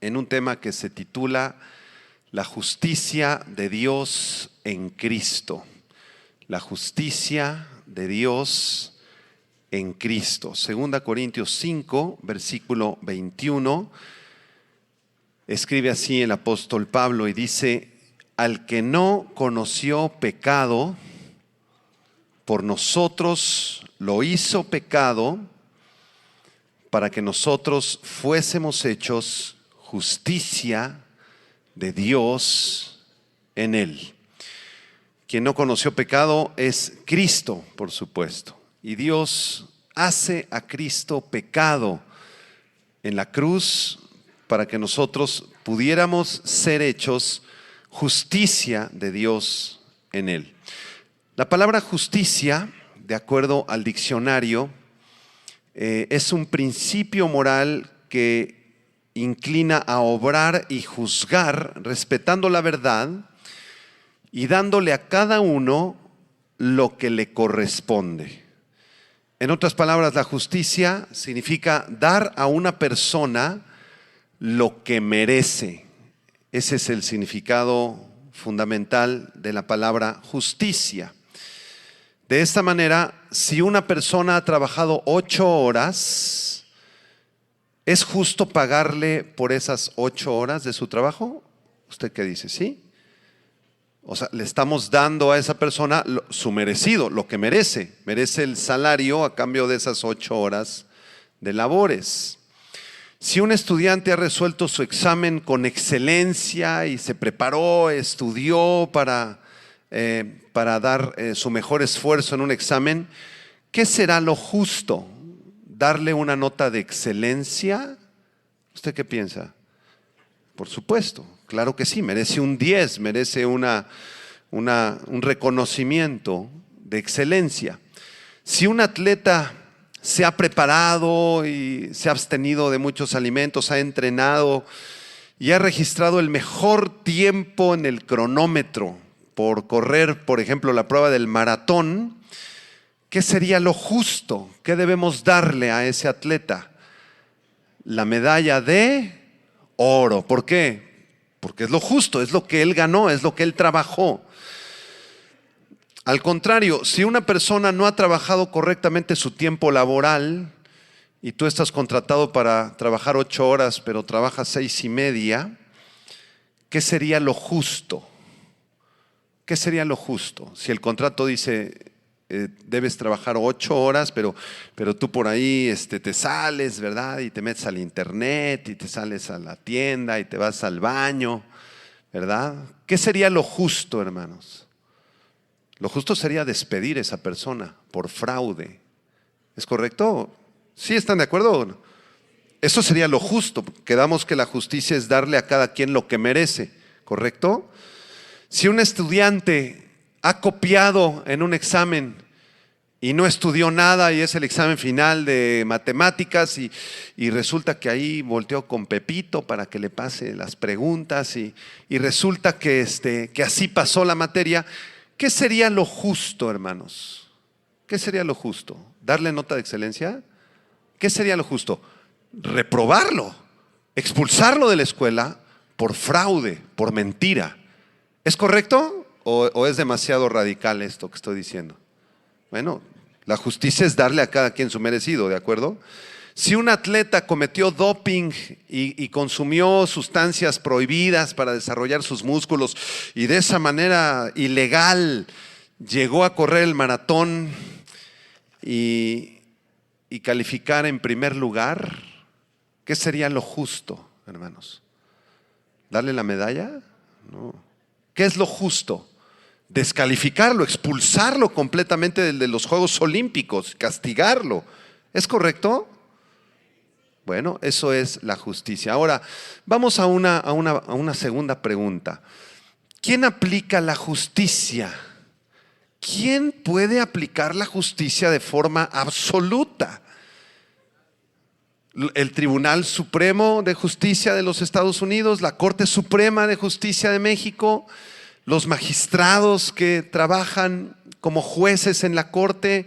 en un tema que se titula La justicia de Dios en Cristo. La justicia de Dios en Cristo. 2 Corintios 5, versículo 21. Escribe así el apóstol Pablo y dice: al que no conoció pecado, por nosotros lo hizo pecado, para que nosotros fuésemos hechos justicia de Dios en él. Quien no conoció pecado es Cristo, por supuesto. Y Dios hace a Cristo pecado en la cruz para que nosotros pudiéramos ser hechos justicia de Dios en él. La palabra justicia, de acuerdo al diccionario, es un principio moral que inclina a obrar y juzgar respetando la verdad y dándole a cada uno lo que le corresponde. En otras palabras, la justicia significa dar a una persona lo que merece. Ese es el significado fundamental de la palabra justicia. De esta manera, si una persona ha trabajado 8 horas, ¿es justo pagarle por esas 8 horas de su trabajo? ¿Usted qué dice? ¿Sí? O sea, le estamos dando a esa persona su merecido, lo que merece. Merece el salario a cambio de esas 8 horas de labores. Si un estudiante ha resuelto su examen con excelencia y se preparó, estudió para dar su mejor esfuerzo en un examen, ¿qué será lo justo? ¿Darle una nota de excelencia? ¿Usted qué piensa? Por supuesto, claro que sí, merece un 10, merece un reconocimiento de excelencia. Si un atleta se ha preparado y se ha abstenido de muchos alimentos, ha entrenado y ha registrado el mejor tiempo en el cronómetro por correr, por ejemplo, la prueba del maratón, ¿qué sería lo justo? ¿Qué debemos darle a ese atleta? La medalla de oro. ¿Por qué? Porque es lo justo, es lo que él ganó, es lo que él trabajó. Al contrario, si una persona no ha trabajado correctamente su tiempo laboral y tú estás contratado para trabajar 8 horas, pero trabajas 6:30, ¿qué sería lo justo? ¿Qué sería lo justo? Si el contrato dice debes trabajar 8 horas, pero tú por ahí te sales, ¿verdad? Y te metes al internet y te sales a la tienda y te vas al baño, ¿verdad? ¿Qué sería lo justo, hermanos? Lo justo sería despedir a esa persona por fraude. ¿Es correcto? ¿Sí están de acuerdo? Eso sería lo justo. Quedamos que la justicia es darle a cada quien lo que merece, ¿correcto? Si un estudiante ha copiado en un examen y no estudió nada y es el examen final de matemáticas y resulta que ahí volteó con Pepito para que le pase las preguntas y resulta que así pasó la materia, ¿qué sería lo justo, hermanos? ¿Qué sería lo justo? ¿Darle nota de excelencia? ¿Qué sería lo justo? Reprobarlo, expulsarlo de la escuela por fraude, por mentira. ¿Es correcto o es demasiado radical esto que estoy diciendo? Bueno, la justicia es darle a cada quien su merecido, ¿de acuerdo? Si un atleta cometió doping y consumió sustancias prohibidas para desarrollar sus músculos y de esa manera ilegal llegó a correr el maratón y calificar en primer lugar, ¿qué sería lo justo, hermanos? ¿Darle la medalla? No. ¿Qué es lo justo? Descalificarlo, expulsarlo completamente de los Juegos Olímpicos, castigarlo. ¿Es correcto? Bueno, eso es la justicia. Ahora, vamos a una segunda pregunta. ¿Quién aplica la justicia? ¿Quién puede aplicar la justicia de forma absoluta? El Tribunal Supremo de Justicia de los Estados Unidos, la Corte Suprema de Justicia de México, los magistrados que trabajan como jueces en la Corte,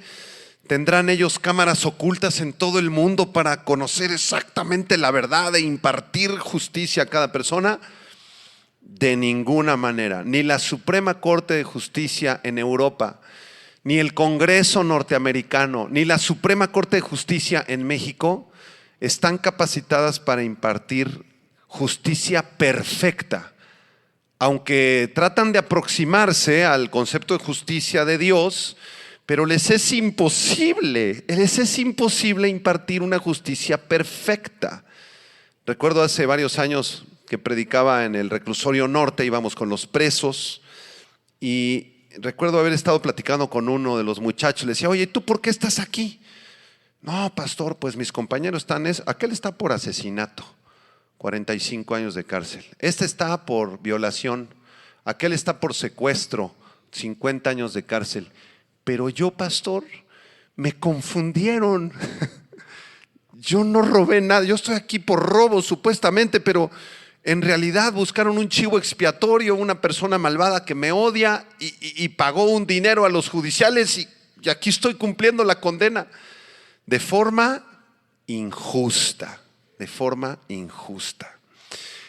¿Tendrán ellos cámaras ocultas en todo el mundo para conocer exactamente la verdad e impartir justicia a cada persona? De ninguna manera. Ni la Suprema Corte de Justicia en Europa, ni el Congreso norteamericano, ni la Suprema Corte de Justicia en México están capacitadas para impartir justicia perfecta. Aunque tratan de aproximarse al concepto de justicia de Dios, pero les es imposible impartir una justicia perfecta. Recuerdo hace varios años que predicaba en el reclusorio norte, íbamos con los presos y recuerdo haber estado platicando con uno de los muchachos. Le decía, oye, ¿tú por qué estás aquí? No, pastor, pues mis compañeros están, aquel está por asesinato, 45 años de cárcel. Este está por violación, aquel está por secuestro, 50 años de cárcel. Pero yo, pastor, me confundieron. Yo no robé nada, yo estoy aquí por robo supuestamente, pero en realidad buscaron un chivo expiatorio, una persona malvada que me odia y pagó un dinero a los judiciales y aquí estoy cumpliendo la condena de forma injusta, de forma injusta.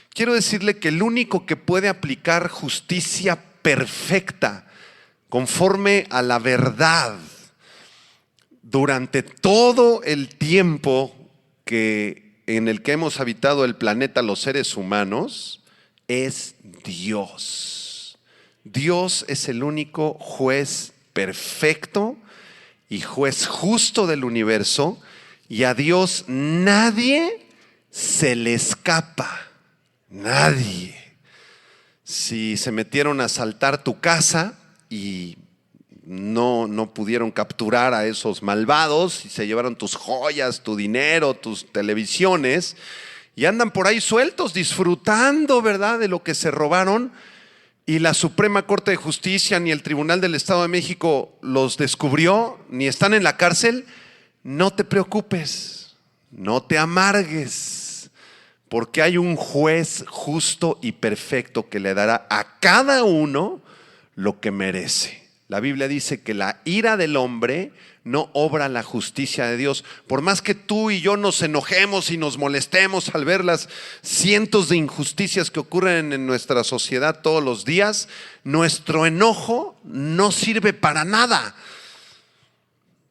Quiero decirle que el único que puede aplicar justicia perfecta conforme a la verdad durante todo el tiempo en el que hemos habitado el planeta los seres humanos es Dios. Dios es el único juez perfecto y juez justo del universo, y a Dios nadie se le escapa. Nadie. Si se metieron a asaltar tu casa y no pudieron capturar a esos malvados y se llevaron tus joyas, tu dinero, tus televisiones y andan por ahí sueltos disfrutando, ¿verdad?, de lo que se robaron, y la Suprema Corte de Justicia ni el Tribunal del Estado de México los descubrió, ni están en la cárcel, no te preocupes, no te amargues, porque hay un juez justo y perfecto que le dará a cada uno lo que merece. La Biblia dice que la ira del hombre no obra la justicia de Dios. Por más que tú y yo nos enojemos y nos molestemos al ver las cientos de injusticias que ocurren en nuestra sociedad todos los días, nuestro enojo no sirve para nada.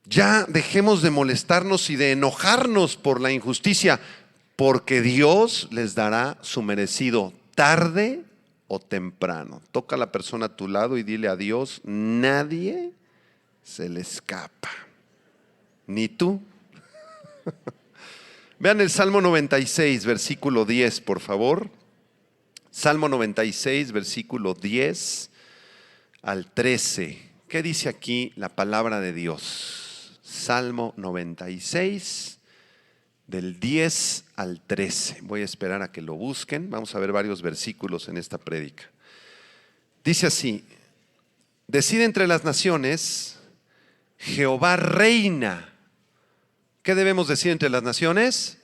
Ya dejemos de molestarnos y de enojarnos por la injusticia, porque Dios les dará su merecido tarde o temprano. Toca a la persona a tu lado y dile a Dios, nadie se le escapa, ni tú. Vean el Salmo 96, versículo 10, por favor. Salmo 96, versículo 10 al 13. ¿Qué dice aquí la palabra de Dios? Salmo 96, del 10 al 13. Voy a esperar a que lo busquen. Vamos a ver varios versículos en esta prédica. Dice así: decide entre las naciones, Jehová reina. ¿Qué debemos decir entre las naciones?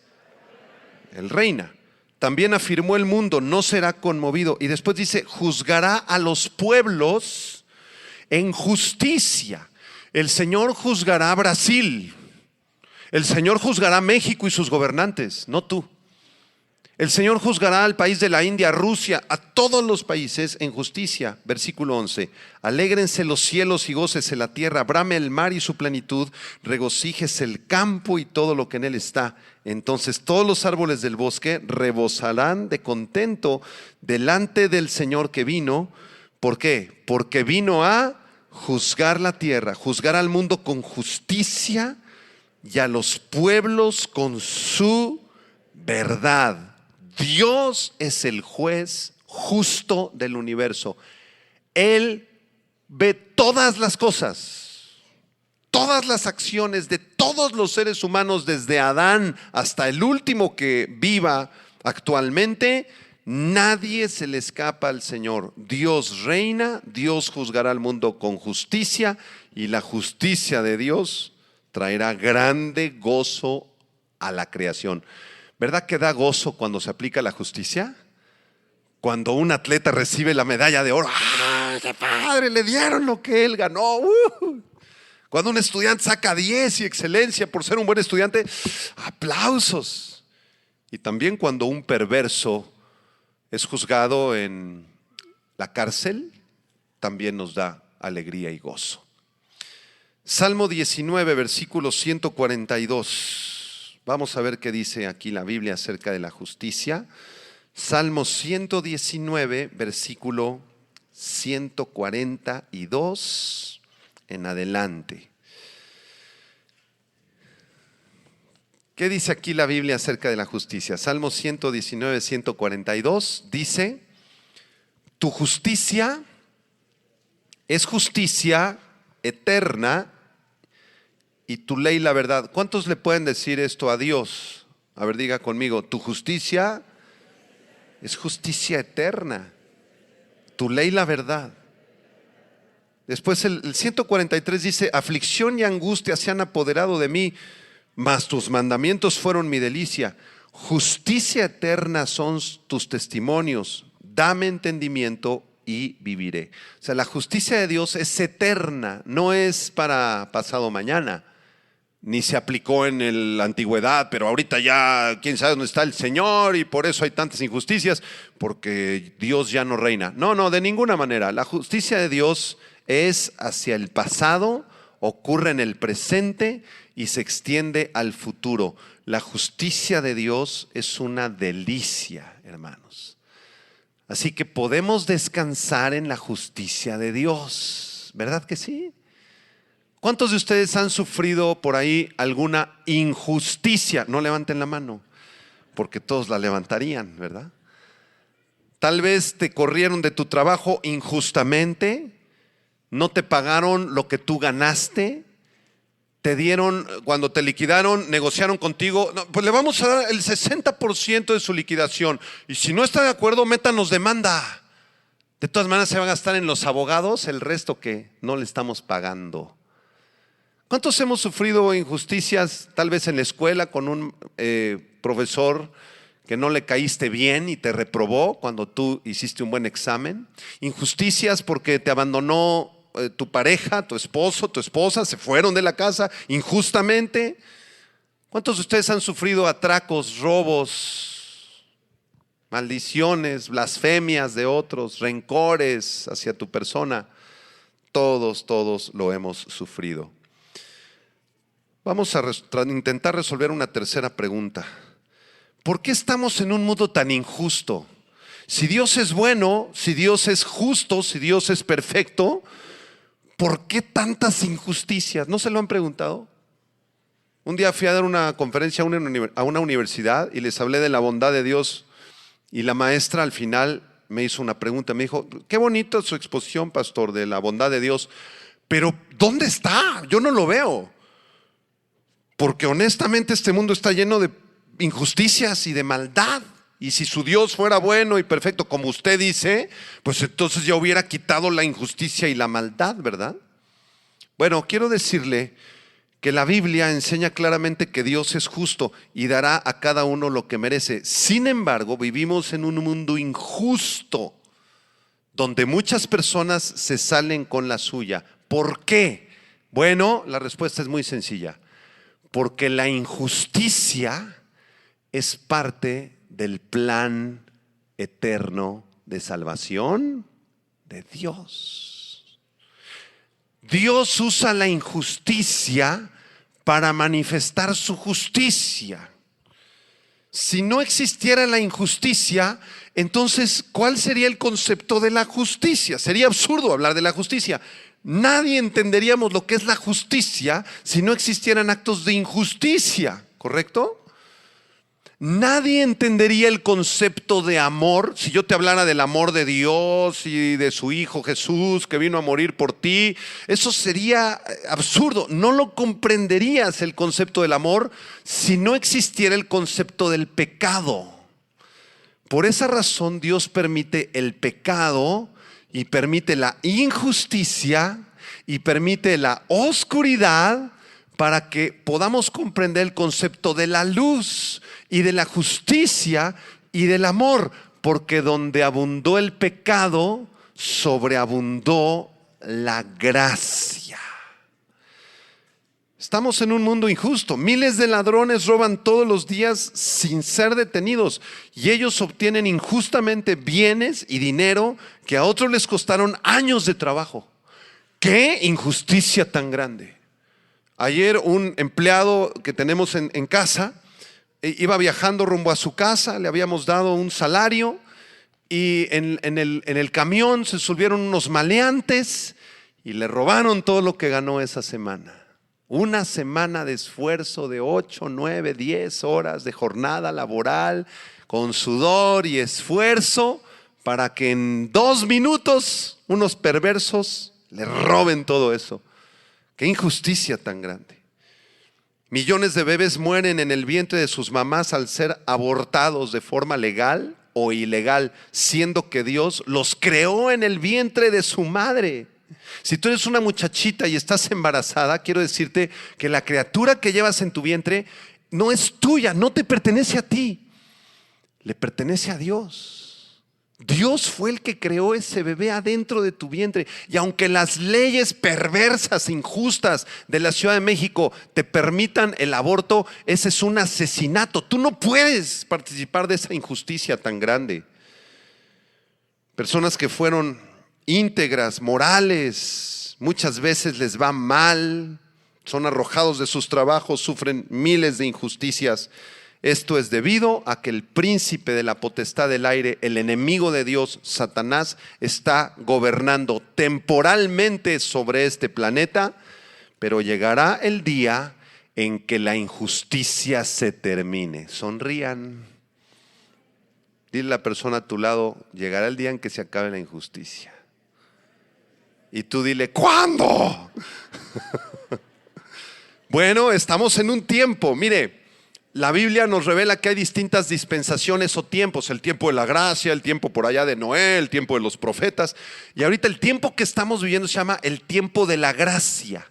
Él reina. También afirmó el mundo, no será conmovido. Y después dice, juzgará a los pueblos en justicia. El Señor juzgará a Brasil. El Señor juzgará a México y sus gobernantes, no tú. El Señor juzgará al país de la India, a Rusia, a todos los países en justicia. Versículo 11. Alégrense los cielos y gócese la tierra, brame el mar y su plenitud, regocíjese el campo y todo lo que en él está. Entonces todos los árboles del bosque rebosarán de contento delante del Señor que vino. ¿Por qué? Porque vino a juzgar la tierra, juzgar al mundo con justicia y a los pueblos con su verdad. Dios es el juez justo del universo. Él ve todas las cosas, todas las acciones de todos los seres humanos, desde Adán hasta el último que viva actualmente. Nadie se le escapa al Señor. Dios reina, Dios juzgará al mundo con justicia, y la justicia de Dios traerá grande gozo a la creación. ¿Verdad que da gozo cuando se aplica la justicia? Cuando un atleta recibe la medalla de oro, ¡ah, qué padre! Le dieron lo que él ganó. Cuando un estudiante saca 10 y excelencia por ser un buen estudiante, aplausos. Y también cuando un perverso es juzgado en la cárcel, también nos da alegría y gozo. Salmo 19, versículo 142. Vamos a ver qué dice aquí la Biblia acerca de la justicia. Salmo 119, versículo 142 en adelante. ¿Qué dice aquí la Biblia acerca de la justicia? Salmo 119, 142 dice: tu justicia es justicia eterna y tu ley la verdad. ¿Cuántos le pueden decir esto a Dios? A ver, diga conmigo: tu justicia es justicia eterna, tu ley la verdad. Después el 143 dice: aflicción y angustia se han apoderado de mí, mas tus mandamientos fueron mi delicia. Justicia eterna son tus testimonios, dame entendimiento y viviré. O sea, la justicia de Dios es eterna, no es para pasado mañana, ni se aplicó en la antigüedad, pero ahorita ya quién sabe dónde está el Señor y por eso hay tantas injusticias, porque Dios ya no reina. No, de ninguna manera. La justicia de Dios es hacia el pasado, ocurre en el presente y se extiende al futuro. La justicia de Dios es una delicia, hermanos. Así que podemos descansar en la justicia de Dios, ¿verdad que sí? ¿Cuántos de ustedes han sufrido por ahí alguna injusticia? No levanten la mano, porque todos la levantarían, ¿verdad? Tal vez te corrieron de tu trabajo injustamente, no te pagaron lo que tú ganaste, te dieron, cuando te liquidaron, negociaron contigo, no, pues le vamos a dar el 60% de su liquidación, y si no está de acuerdo, métanos demanda. De todas maneras se van a gastar en los abogados el resto que no le estamos pagando. ¿Cuántos hemos sufrido injusticias tal vez en la escuela con un profesor que no le caíste bien y te reprobó cuando tú hiciste un buen examen? Injusticias porque te abandonó tu pareja, tu esposo, tu esposa, se fueron de la casa injustamente. ¿Cuántos de ustedes han sufrido atracos, robos, maldiciones, blasfemias de otros, rencores hacia tu persona? Todos lo hemos sufrido. Vamos a intentar resolver una tercera pregunta. ¿Por qué estamos en un mundo tan injusto? Si Dios es bueno, si Dios es justo, si Dios es perfecto, ¿por qué tantas injusticias? ¿No se lo han preguntado? Un día fui a dar una conferencia a una universidad y les hablé de la bondad de Dios, y la maestra al final me hizo una pregunta. Me dijo: qué bonita su exposición, pastor, de la bondad de Dios, pero ¿dónde está? Yo no lo veo. Porque honestamente este mundo está lleno de injusticias y de maldad. Y si su Dios fuera bueno y perfecto, como usted dice, pues entonces ya hubiera quitado la injusticia y la maldad, ¿verdad? Bueno, quiero decirle que la Biblia enseña claramente que Dios es justo y dará a cada uno lo que merece. Sin embargo, vivimos en un mundo injusto, donde muchas personas se salen con la suya. ¿Por qué? Bueno, la respuesta es muy sencilla. Porque la injusticia es parte del plan eterno de salvación de Dios. Dios usa la injusticia para manifestar su justicia. Si no existiera la injusticia, entonces, ¿cuál sería el concepto de la justicia? Sería absurdo hablar de la justicia. Nadie entenderíamos lo que es la justicia si no existieran actos de injusticia, ¿correcto? Nadie entendería el concepto de amor si yo te hablara del amor de Dios y de su Hijo Jesús que vino a morir por ti. Eso sería absurdo. No lo comprenderías el concepto del amor si no existiera el concepto del pecado. Por esa razón Dios permite el pecado y permite la injusticia y permite la oscuridad para que podamos comprender el concepto de la luz y de la justicia y del amor, porque donde abundó el pecado, sobreabundó la gracia. Estamos en un mundo injusto. Miles de ladrones roban todos los días sin ser detenidos y ellos obtienen injustamente bienes y dinero que a otros les costaron años de trabajo. ¡Qué injusticia tan grande! Ayer un empleado que tenemos en casa iba viajando rumbo a su casa, le habíamos dado un salario y en el camión se subieron unos maleantes y le robaron todo lo que ganó esa semana. Una semana de esfuerzo de 8, 9, 10 horas de jornada laboral con sudor y esfuerzo para que en 2 minutos unos perversos le roben todo eso. ¡Qué injusticia tan grande! Millones de bebés mueren en el vientre de sus mamás al ser abortados de forma legal o ilegal, siendo que Dios los creó en el vientre de su madre. Si tú eres una muchachita y estás embarazada, quiero decirte que la criatura que llevas en tu vientre no es tuya, no te pertenece a ti, le pertenece a Dios. Dios fue el que creó ese bebé adentro de tu vientre. Y aunque las leyes perversas, injustas de la Ciudad de México te permitan el aborto, ese es un asesinato. Tú no puedes participar de esa injusticia tan grande. Personas que fueron íntegras, morales, muchas veces les va mal, son arrojados de sus trabajos, sufren miles de injusticias. Esto es debido a que el príncipe de la potestad del aire, el enemigo de Dios, Satanás, está gobernando temporalmente sobre este planeta, pero llegará el día en que la injusticia se termine. Sonrían. Dile a la persona a tu lado, llegará el día en que se acabe la injusticia. Y tú dile, ¿cuándo? Bueno, estamos en un tiempo, mire, la Biblia nos revela que hay distintas dispensaciones o tiempos, el tiempo de la gracia, el tiempo por allá de Noé, el tiempo de los profetas, y ahorita el tiempo que estamos viviendo se llama el tiempo de la gracia.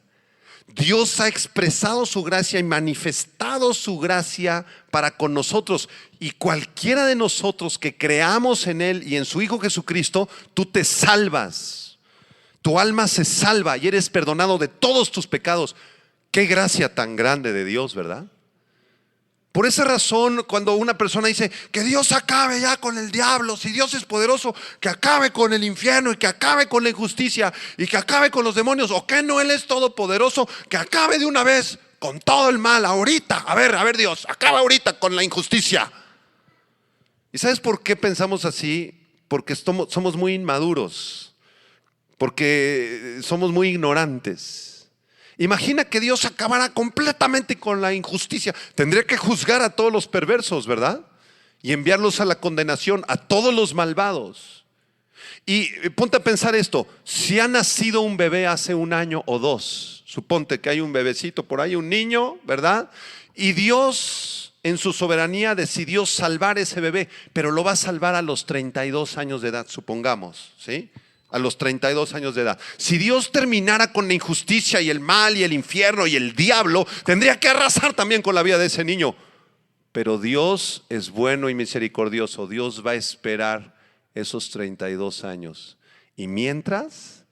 Dios ha expresado su gracia y manifestado su gracia para con nosotros, y cualquiera de nosotros que creamos en Él y en su Hijo Jesucristo, tú te salvas. Tu alma se salva y eres perdonado de todos tus pecados. Qué gracia tan grande de Dios, ¿verdad? Por esa razón, cuando una persona dice que Dios acabe ya con el diablo, si Dios es poderoso, que acabe con el infierno y que acabe con la injusticia y que acabe con los demonios, o que no Él es todopoderoso, que acabe de una vez con todo el mal ahorita. A ver Dios, acaba ahorita con la injusticia. ¿Y sabes por qué pensamos así? Porque somos muy inmaduros. Porque somos muy ignorantes. Imagina que Dios acabara completamente con la injusticia. Tendría que juzgar a todos los perversos, ¿verdad? Y enviarlos a la condenación, a todos los malvados. Y ponte a pensar esto, si ha nacido un bebé hace 1 año o 2, suponte que hay un bebecito por ahí, un niño, ¿verdad? Y Dios en su soberanía decidió salvar ese bebé, pero lo va a salvar a los 32 años de edad, supongamos, ¿sí? A los 32 años de edad. Si Dios terminara con la injusticia y el mal y el infierno y el diablo, tendría que arrasar también con la vida de ese niño. Pero Dios es bueno y misericordioso. Dios va a esperar esos 32 años. Y mientras,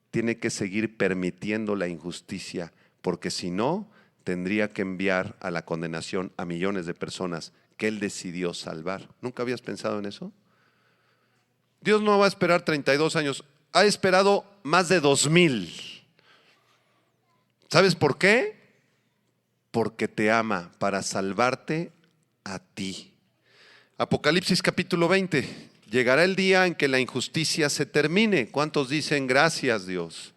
tiene que seguir permitiendo la injusticia, porque si no, tendría que enviar a la condenación a millones de personas que Él decidió salvar. ¿Nunca habías pensado en eso? Dios no va a esperar 32 años, ha esperado más de 2000. ¿Sabes por qué? Porque te ama, para salvarte a ti. Apocalipsis capítulo 20. Llegará el día en que la injusticia se termine. ¿Cuántos dicen gracias, Dios?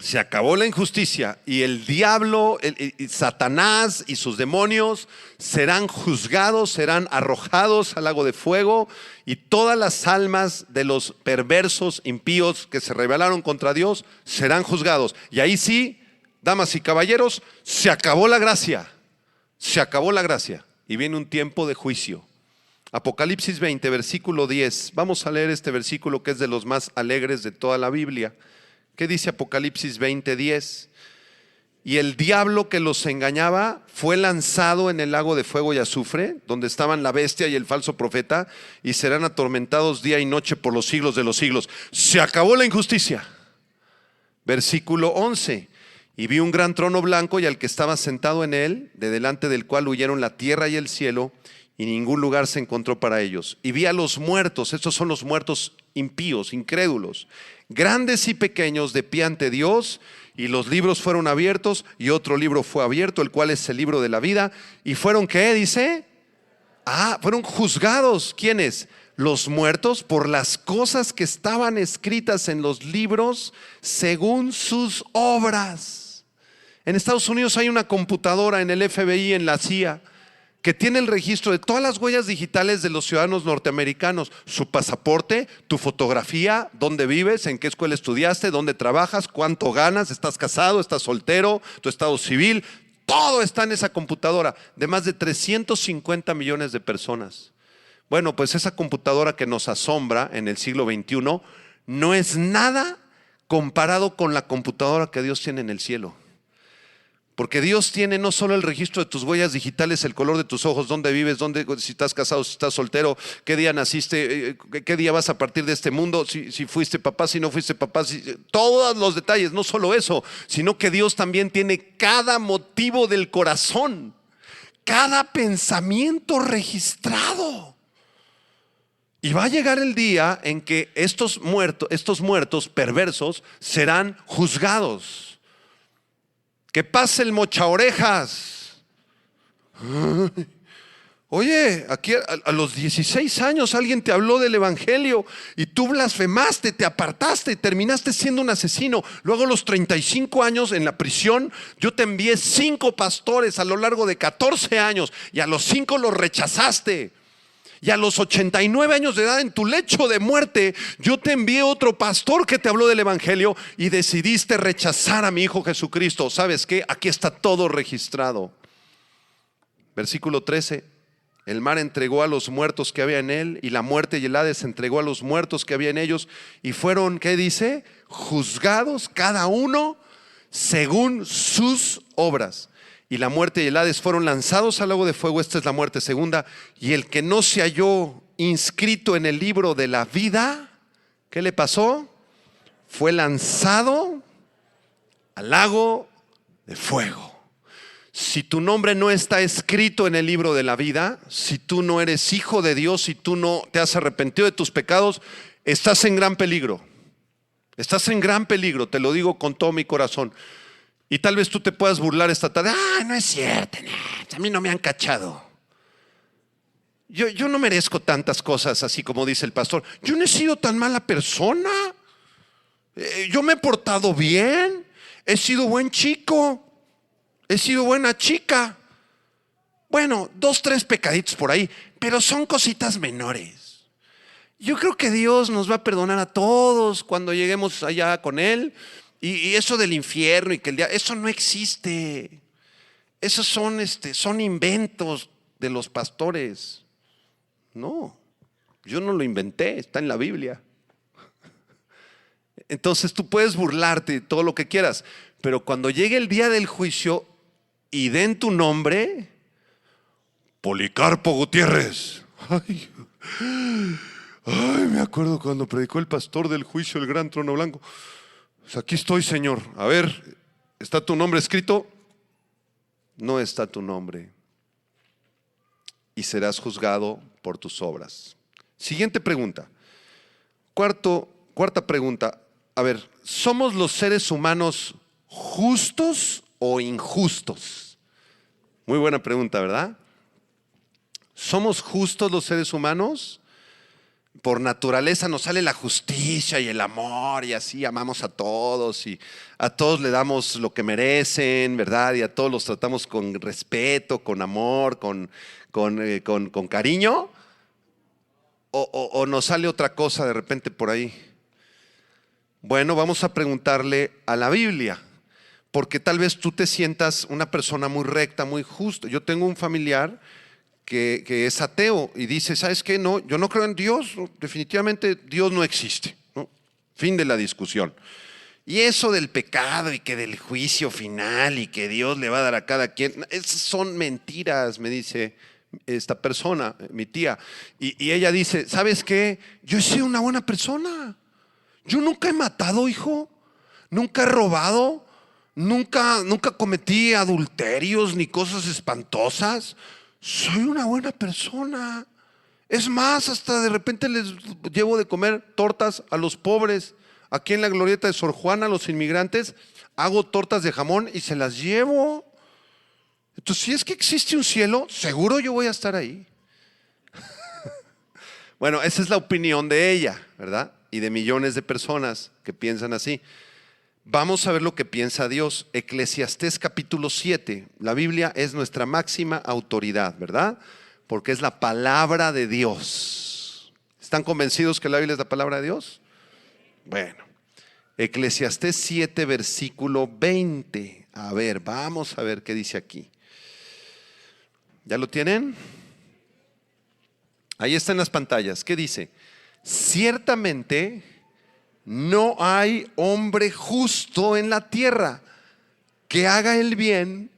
Se acabó la injusticia y el diablo, Satanás y sus demonios serán juzgados, serán arrojados al lago de fuego, y todas las almas de los perversos, impíos que se rebelaron contra Dios serán juzgados. Y ahí sí, damas y caballeros, se acabó la gracia. Se acabó la gracia y viene un tiempo de juicio. Apocalipsis 20, versículo 10. Vamos a leer este versículo que es de los más alegres de toda la Biblia. ¿Qué dice Apocalipsis 20:10? Y el diablo que los engañaba fue lanzado en el lago de fuego y azufre, donde estaban la bestia y el falso profeta, y serán atormentados día y noche por los siglos de los siglos. Se acabó la injusticia. Versículo 11. Y vi un gran trono blanco y al que estaba sentado en él, de delante del cual huyeron la tierra y el cielo, y ningún lugar se encontró para ellos. Y vi a los muertos, estos son los muertos impíos, incrédulos, grandes y pequeños, de pie ante Dios, y los libros fueron abiertos, y otro libro fue abierto, el cual es el libro de la vida. Y fueron, ¿qué dice? Fueron juzgados. ¿Quiénes? Los muertos por las cosas que estaban escritas en los libros según sus obras. En Estados Unidos hay una computadora en el FBI, en la CIA, que tiene el registro de todas las huellas digitales de los ciudadanos norteamericanos, su pasaporte, tu fotografía, dónde vives, en qué escuela estudiaste, dónde trabajas, cuánto ganas, estás casado, estás soltero, tu estado civil. Todo está en esa computadora de más de 350 millones de personas. Bueno, pues esa computadora que nos asombra en el siglo XXI no es nada comparado con la computadora que Dios tiene en el cielo. Porque Dios tiene no solo el registro de tus huellas digitales, el color de tus ojos, dónde vives, si estás casado, si estás soltero, qué día naciste, qué día vas a partir de este mundo, si fuiste papá, si no fuiste papá, todos los detalles. No solo eso, sino que Dios también tiene cada motivo del corazón, cada pensamiento registrado. Y va a llegar el día en que estos muertos perversos serán juzgados. Que pase el mochaorejas. Oye, aquí a los 16 años alguien te habló del evangelio y tú blasfemaste, te apartaste y terminaste siendo un asesino. Luego a los 35 años en la prisión yo te envié 5 pastores a lo largo de 14 años y a los 5 los rechazaste. Y a los 89 años de edad, en tu lecho de muerte, yo te envié otro pastor que te habló del evangelio y decidiste rechazar a mi Hijo Jesucristo. ¿Sabes qué? Aquí está todo registrado. Versículo 13. El mar entregó a los muertos que había en él, y la muerte y el Hades entregó a los muertos que había en ellos, y fueron, ¿qué dice? Juzgados cada uno según sus obras. Y la muerte y el Hades fueron lanzados al lago de fuego. Esta es la muerte segunda. Y el que no se halló inscrito en el libro de la vida, ¿qué le pasó? Fue lanzado al lago de fuego. Si tu nombre no está escrito en el libro de la vida, si tú no eres hijo de Dios, si tú no te has arrepentido de tus pecados, estás en gran peligro. Estás en gran peligro, te lo digo con todo mi corazón. Y tal vez tú te puedas burlar esta tarde. No es cierto, a mí no me han cachado. Yo no merezco tantas cosas así como dice el pastor. Yo no he sido tan mala persona. Yo me he portado bien. He sido buen chico. He sido buena chica. Bueno, 2, 3 pecaditos por ahí, pero son cositas menores. Yo creo que Dios nos va a perdonar a todos cuando lleguemos allá con Él. Y eso del infierno y que el diablo, eso no existe. Esos son inventos de los pastores. No, yo no lo inventé, está en la Biblia. Entonces tú puedes burlarte de todo lo que quieras, pero cuando llegue el día del juicio y den tu nombre, Policarpo Gutiérrez. Ay, me acuerdo cuando predicó el pastor del juicio, el gran trono blanco. Pues aquí estoy, Señor. A ver, ¿está tu nombre escrito? No está tu nombre. Y serás juzgado por tus obras. Siguiente pregunta. Cuarta pregunta. A ver, ¿somos los seres humanos justos o injustos? Muy buena pregunta, ¿verdad? ¿Somos justos los seres humanos? Por naturaleza nos sale la justicia y el amor y así amamos a todos y a todos le damos lo que merecen, ¿verdad? Y a todos los tratamos con respeto, con amor, con cariño. ¿O nos sale otra cosa de repente por ahí? Bueno, vamos a preguntarle a la Biblia, porque tal vez tú te sientas una persona muy recta, muy justa. Yo tengo un familiar que es ateo y dice, ¿sabes qué? No, yo no creo en Dios, definitivamente Dios no existe, ¿no? Fin de la discusión. Y eso del pecado y que del juicio final y que Dios le va a dar a cada quien, esas son mentiras, me dice esta persona, mi tía. Y ella dice, ¿sabes qué? Yo he sido una buena persona. Yo nunca he matado, hijo. Nunca he robado. Nunca cometí adulterios ni cosas espantosas. Soy una buena persona. Es más, hasta de repente les llevo de comer tortas a los pobres. Aquí en la glorieta de Sor Juana, los inmigrantes, hago tortas de jamón y se las llevo. Entonces, si es que existe un cielo, seguro yo voy a estar ahí. Bueno, esa es la opinión de ella, ¿verdad? Y de millones de personas que piensan así. Vamos a ver lo que piensa Dios. Eclesiastés capítulo 7. La Biblia es nuestra máxima autoridad, ¿verdad? Porque es la palabra de Dios. ¿Están convencidos que la Biblia es la palabra de Dios? Bueno, Eclesiastés 7, versículo 20. A ver, vamos a ver qué dice aquí. ¿Ya lo tienen? Ahí está en las pantallas. ¿Qué dice? Ciertamente no hay hombre justo en la tierra que haga el bien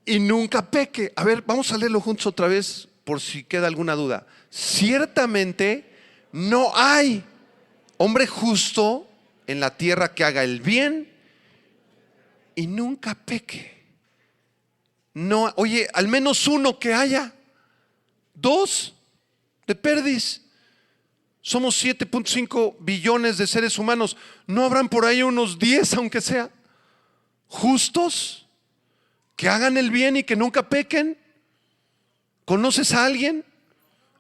y nunca peque. A ver, vamos a leerlo juntos otra vez por si queda alguna duda. Ciertamente no hay hombre justo en la tierra que haga el bien y nunca peque. No, oye, al menos uno que haya. Dos de perdiz. Somos 7.5 billones de seres humanos. ¿No habrán por ahí unos 10, aunque sea, justos, que hagan el bien y que nunca pequen? ¿Conoces a alguien?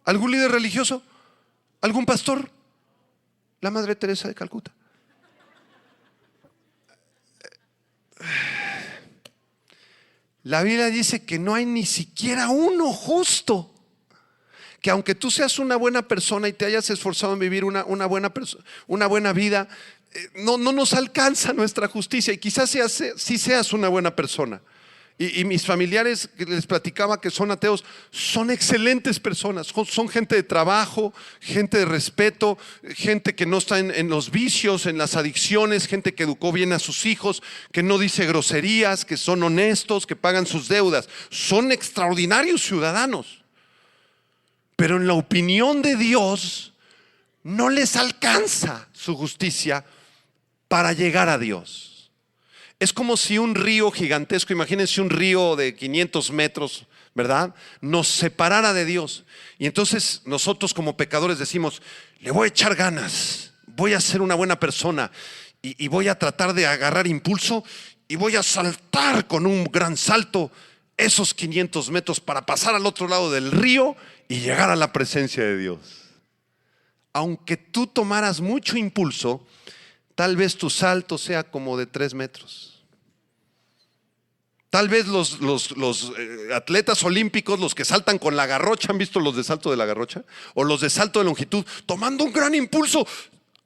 ¿Algún líder religioso? ¿Algún pastor? La Madre Teresa de Calcuta. La Biblia dice que no hay ni siquiera uno justo. Que aunque tú seas una buena persona y te hayas esforzado en vivir una buena vida, no nos alcanza nuestra justicia. Y quizás sí seas una buena persona. Y mis familiares que les platicaba que son ateos, son excelentes personas, son gente de trabajo, gente de respeto, gente que no está en los vicios, en las adicciones, gente que educó bien a sus hijos, que no dice groserías, que son honestos, que pagan sus deudas. Son extraordinarios ciudadanos. Pero en la opinión de Dios no les alcanza su justicia para llegar a Dios. Es como si un río gigantesco, imagínense un río de 500 metros, ¿verdad? Nos separara de Dios. Y entonces nosotros como pecadores decimos, le voy a echar ganas, voy a ser una buena persona y voy a tratar de agarrar impulso y voy a saltar con un gran salto esos 500 metros para pasar al otro lado del río y llegar a la presencia de Dios. Aunque tú tomaras mucho impulso, tal vez tu salto sea como de 3 metros. Tal vez los atletas olímpicos, los que saltan con la garrocha, ¿han visto los de salto de la garrocha? O los de salto de longitud, tomando un gran impulso,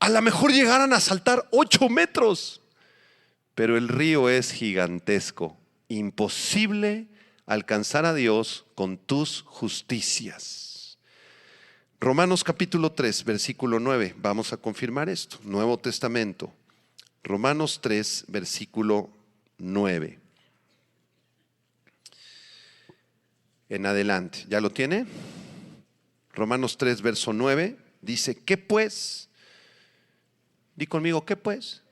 a lo mejor llegaran a saltar 8 metros. Pero el río es gigantesco, imposible alcanzar a Dios con tus justicias. Romanos capítulo 3, versículo 9. Vamos a confirmar esto. Nuevo Testamento. Romanos 3, versículo 9. En adelante. ¿Ya lo tiene? Romanos 3, verso 9. Dice, ¿qué pues? Di conmigo, ¿qué pues?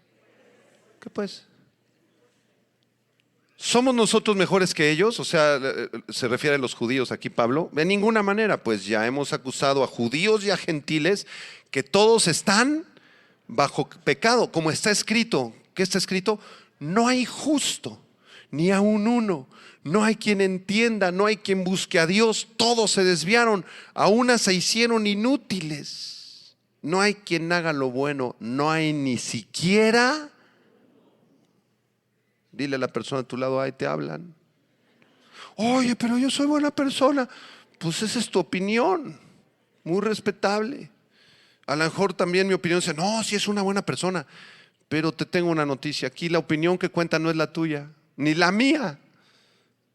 ¿Qué pues? ¿Somos nosotros mejores que ellos? O sea, se refiere a los judíos aquí Pablo. De ninguna manera, pues ya hemos acusado a judíos y a gentiles que todos están bajo pecado, como está escrito. ¿Qué está escrito? No hay justo, ni aun uno. No hay quien entienda, no hay quien busque a Dios. Todos se desviaron, a unas se hicieron inútiles. No hay quien haga lo bueno, no hay ni siquiera. Dile a la persona a tu lado, ahí te hablan. Oye, pero yo soy buena persona. Pues esa es tu opinión, muy respetable. A lo mejor también mi opinión dice, no, sí es una buena persona. Pero te tengo una noticia, aquí la opinión que cuenta no es la tuya, ni la mía,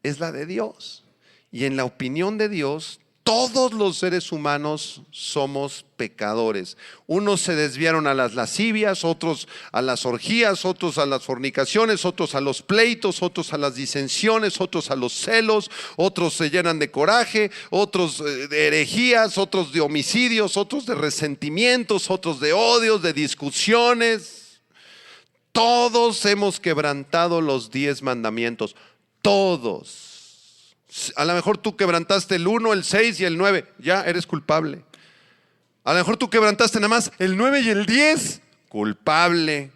es la de Dios. Y en la opinión de Dios, todos los seres humanos somos pecadores. Unos se desviaron a las lascivias, otros a las orgías, otros a las fornicaciones, otros a los pleitos, otros a las disensiones, otros a los celos, otros se llenan de coraje, otros de herejías, otros de homicidios, otros de resentimientos, otros de odios, de discusiones. Todos hemos quebrantado los 10 mandamientos. Todos. A lo mejor tú quebrantaste el 1, el 6 y el 9. Ya eres culpable. A lo mejor tú quebrantaste nada más el 9 y el 10. Culpable.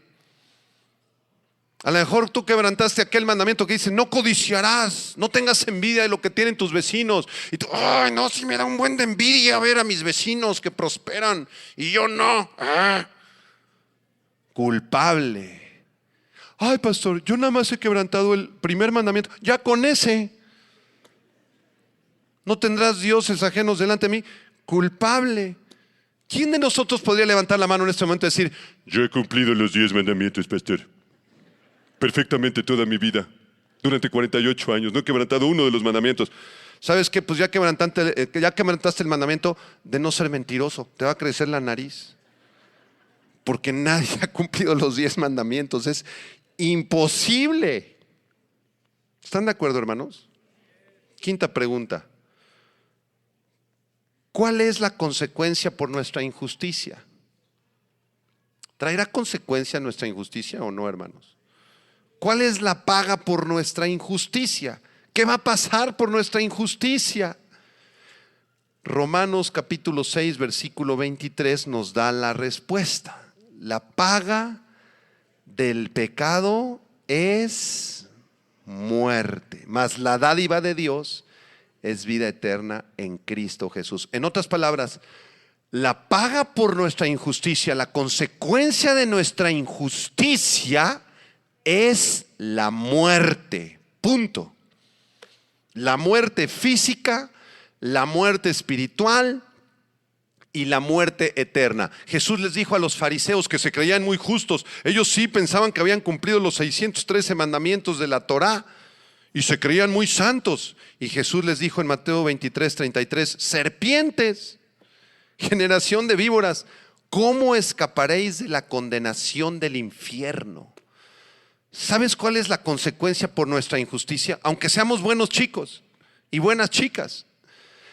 A lo mejor tú quebrantaste aquel mandamiento que dice: no codiciarás, no tengas envidia de lo que tienen tus vecinos. Y tú: ay, no, si me da un buen de envidia ver a mis vecinos que prosperan y yo no. Culpable. Ay, pastor, yo nada más he quebrantado el primer mandamiento. Ya con ese. No tendrás dioses ajenos delante de mí. Culpable. ¿Quién de nosotros podría levantar la mano en este momento y decir: yo he cumplido los 10 mandamientos, pastor? Perfectamente toda mi vida. Durante 48 años no he quebrantado uno de los mandamientos. ¿Sabes qué? Pues ya quebrantaste el mandamiento de no ser mentiroso. Te va a crecer la nariz. Porque nadie ha cumplido los 10 mandamientos. Es imposible. ¿Están de acuerdo, hermanos? Quinta pregunta. ¿Cuál es la consecuencia por nuestra injusticia? ¿Traerá consecuencia nuestra injusticia o no, hermanos? ¿Cuál es la paga por nuestra injusticia? ¿Qué va a pasar por nuestra injusticia? Romanos capítulo 6, versículo 23 nos da la respuesta. La paga del pecado es muerte, mas la dádiva de Dios es vida eterna en Cristo Jesús. En otras palabras, la paga por nuestra injusticia, la consecuencia de nuestra injusticia es la muerte. Punto. La muerte física, la muerte espiritual y la muerte eterna. Jesús les dijo a los fariseos que se creían muy justos. Ellos sí pensaban que habían cumplido los 613 mandamientos de la Torá y se creían muy santos. Y Jesús les dijo en Mateo 23:33: serpientes, generación de víboras, ¿cómo escaparéis de la condenación del infierno? ¿Sabes cuál es la consecuencia por nuestra injusticia? Aunque seamos buenos chicos y buenas chicas,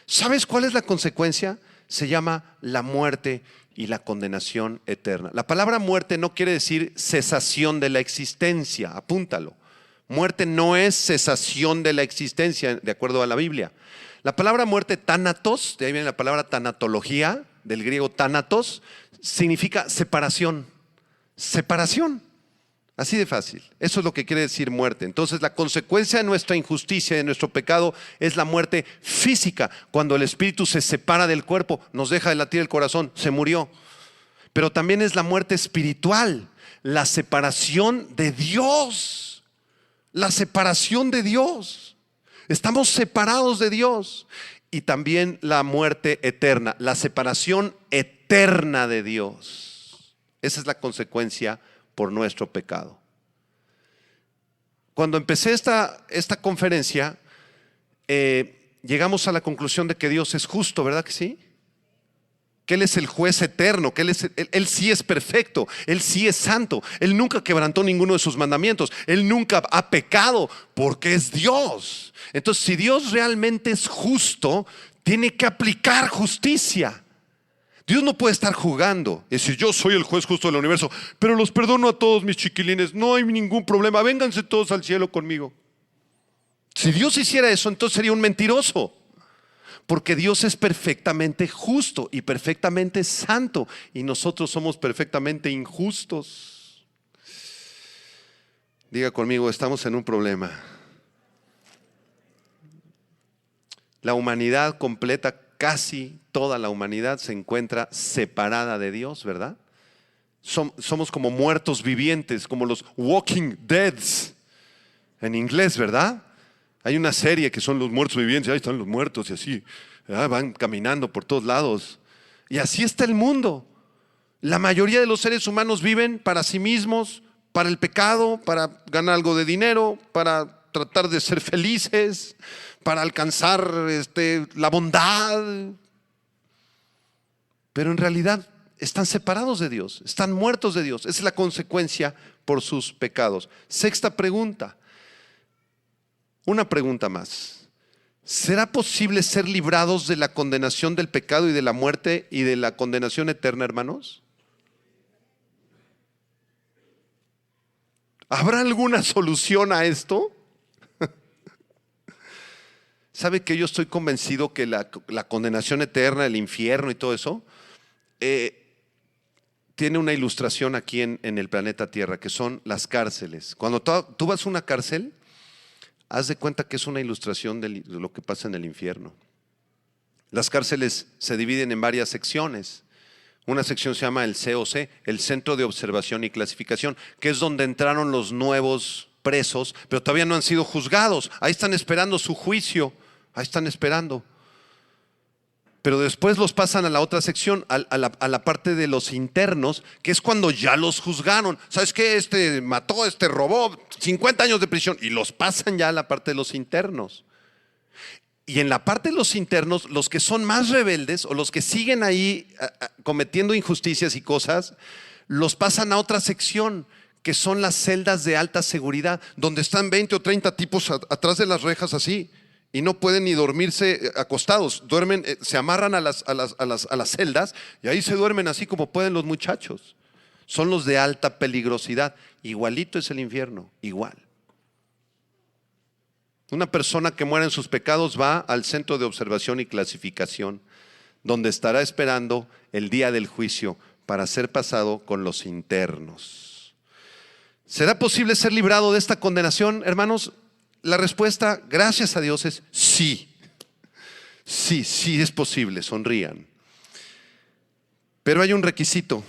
¿sabes cuál es la consecuencia? Se llama la muerte y la condenación eterna. La palabra muerte no quiere decir cesación de la existencia, apúntalo. Muerte no es cesación de la existencia, de acuerdo a la Biblia. La palabra muerte, tánatos, de ahí viene la palabra tanatología, del griego tánatos, significa separación. Separación. Así de fácil. Eso es lo que quiere decir muerte. Entonces, la consecuencia de nuestra injusticia, de nuestro pecado, es la muerte física. Cuando el espíritu se separa del cuerpo, nos deja de latir el corazón, se murió. Pero también es la muerte espiritual, la separación de Dios. La separación de Dios. Estamos separados de Dios. Y también la muerte eterna, la separación eterna de Dios. Esa es la consecuencia por nuestro pecado. Cuando empecé esta conferencia, llegamos a la conclusión de que Dios es justo, ¿verdad que sí? Que Él es el juez eterno, que Él sí es perfecto, Él sí es santo, Él nunca quebrantó ninguno de sus mandamientos, Él nunca ha pecado porque es Dios. Entonces, si Dios realmente es justo, tiene que aplicar justicia. Dios no puede estar jugando y decir: yo soy el juez justo del universo, pero los perdono a todos mis chiquilines, no hay ningún problema, vénganse todos al cielo conmigo. Si Dios hiciera eso, entonces sería un mentiroso, porque Dios es perfectamente justo y perfectamente santo, y nosotros somos perfectamente injustos. Diga conmigo: estamos en un problema. La humanidad completa, casi toda la humanidad, se encuentra separada de Dios, ¿verdad? Somos como muertos vivientes, como los walking deads en inglés, ¿verdad? Hay una serie que son los muertos vivientes, ahí están los muertos y así, van caminando por todos lados. Y así está el mundo. La mayoría de los seres humanos viven para sí mismos, para el pecado, para ganar algo de dinero, para tratar de ser felices, para alcanzar la bondad. Pero en realidad están separados de Dios, están muertos de Dios. Esa es la consecuencia por sus pecados. Sexta pregunta. Una pregunta más. ¿Será posible ser librados de la condenación del pecado y de la muerte y de la condenación eterna, hermanos? ¿Habrá alguna solución a esto? ¿Sabe que yo estoy convencido que la condenación eterna, el infierno y todo eso, tiene una ilustración aquí en el planeta Tierra, que son las cárceles? Cuando tú vas a una cárcel, haz de cuenta que es una ilustración de lo que pasa en el infierno. Las cárceles se dividen en varias secciones. Una sección se llama el COC, el Centro de Observación y Clasificación, que es donde entraron los nuevos presos, pero todavía no han sido juzgados. Ahí están esperando su juicio, ahí están esperando. Pero después los pasan a la otra sección, a la parte de los internos, que es cuando ya los juzgaron. ¿Sabes qué? Este mató, este robó, 50 años de prisión. Y los pasan ya a la parte de los internos. Y en la parte de los internos, los que son más rebeldes o los que siguen ahí cometiendo injusticias y cosas, los pasan a otra sección, que son las celdas de alta seguridad, donde están 20 o 30 tipos atrás de las rejas así, y no pueden ni dormirse acostados. Duermen, se amarran a las celdas y ahí se duermen así como pueden los muchachos. Son los de alta peligrosidad. Igualito es el infierno, igual. Una persona que muera en sus pecados va al Centro de Observación y Clasificación, donde estará esperando el día del juicio para ser pasado con los internos. ¿Será posible ser librado de esta condenación, hermanos? La respuesta, gracias a Dios, es sí. Sí es posible, sonrían. Pero hay un requisito.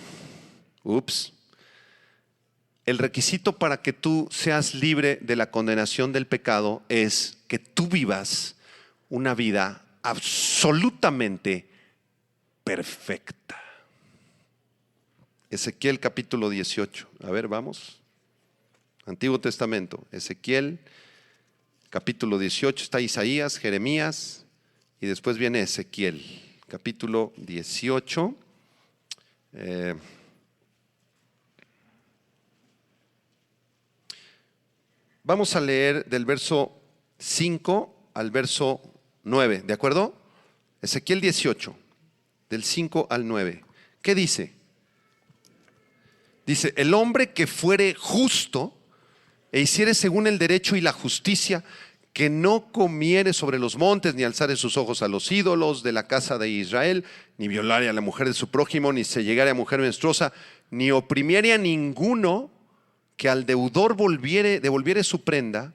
El requisito para que tú seas libre de la condenación del pecado es que tú vivas una vida absolutamente perfecta. Ezequiel capítulo 18. A ver, vamos. Antiguo Testamento. Ezequiel capítulo 18. Está Isaías, Jeremías y después viene Ezequiel. Capítulo 18. Vamos a leer del verso 5 al verso 9, ¿de acuerdo? Ezequiel 18, del 5 al 9. ¿Qué dice? Dice, el hombre que fuere justo e hiciere según el derecho y la justicia, que no comiere sobre los montes, ni alzare sus ojos a los ídolos de la casa de Israel, ni violare a la mujer de su prójimo, ni se llegare a mujer menstruosa, ni oprimiere a ninguno, que al deudor devolviere su prenda,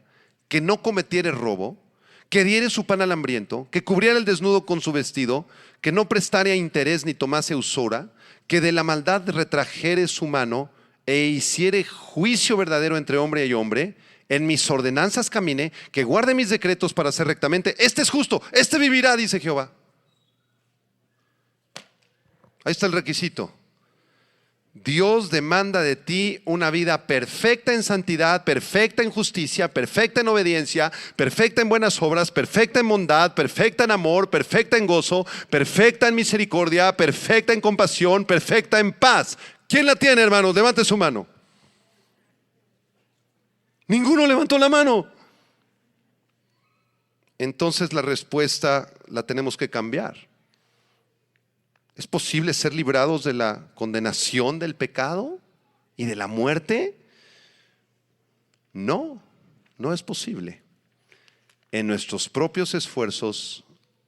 que no cometiere robo, que diere su pan al hambriento, que cubriera el desnudo con su vestido, que no prestare a interés ni tomase usura, que de la maldad retrajere su mano e hiciere juicio verdadero entre hombre y hombre, en mis ordenanzas camine, que guarde mis decretos para hacer rectamente. Este es justo, este vivirá, dice Jehová. Ahí está el requisito. Dios demanda de ti una vida perfecta en santidad, perfecta en justicia, perfecta en obediencia, perfecta en buenas obras, perfecta en bondad, perfecta en amor, perfecta en gozo, perfecta en misericordia, perfecta en compasión, perfecta en paz. ¿Quién la tiene, hermanos? Levante su mano. Ninguno levantó la mano. Entonces la respuesta la tenemos que cambiar. ¿Es posible ser librados de la condenación del pecado y de la muerte? No, no es posible. En nuestros propios esfuerzos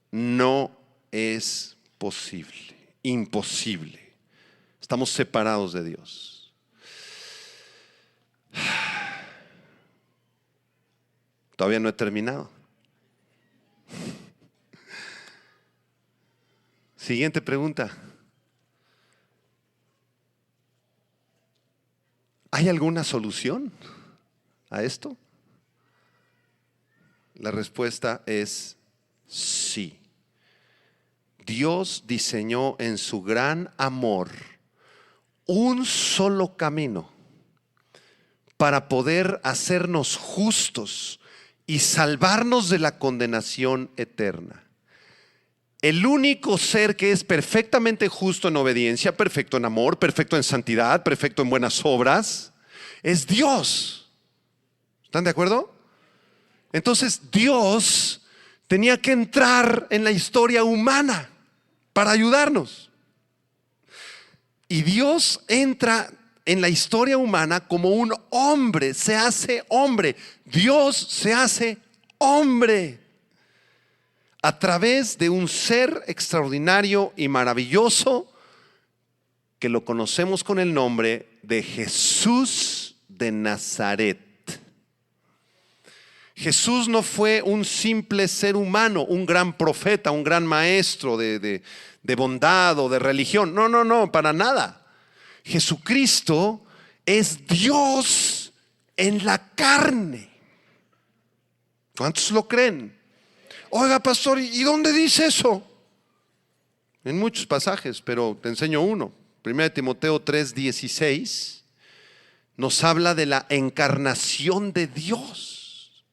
no es posible, imposible. Estamos separados de Dios. Todavía no he terminado. Siguiente pregunta. ¿Hay alguna solución a esto? La respuesta es sí. Dios diseñó en su gran amor un solo camino para poder hacernos justos y salvarnos de la condenación eterna. El único ser que es perfectamente justo en obediencia, perfecto en amor, perfecto en santidad, perfecto en buenas obras, es Dios. ¿Están de acuerdo? Entonces Dios tenía que entrar en la historia humana para ayudarnos. Y Dios entra en la historia humana como un hombre, se hace hombre. Dios se hace hombre a través de un ser extraordinario y maravilloso que lo conocemos con el nombre de Jesús de Nazaret. Jesús no fue un simple ser humano, un gran profeta, un gran maestro de bondad o de religión. No, para nada. Jesucristo es Dios en la carne. ¿Cuántos lo creen? Oiga, pastor, ¿y dónde dice eso? En muchos pasajes, pero te enseño uno. 1 Timoteo 3:16 nos habla de la encarnación de Dios.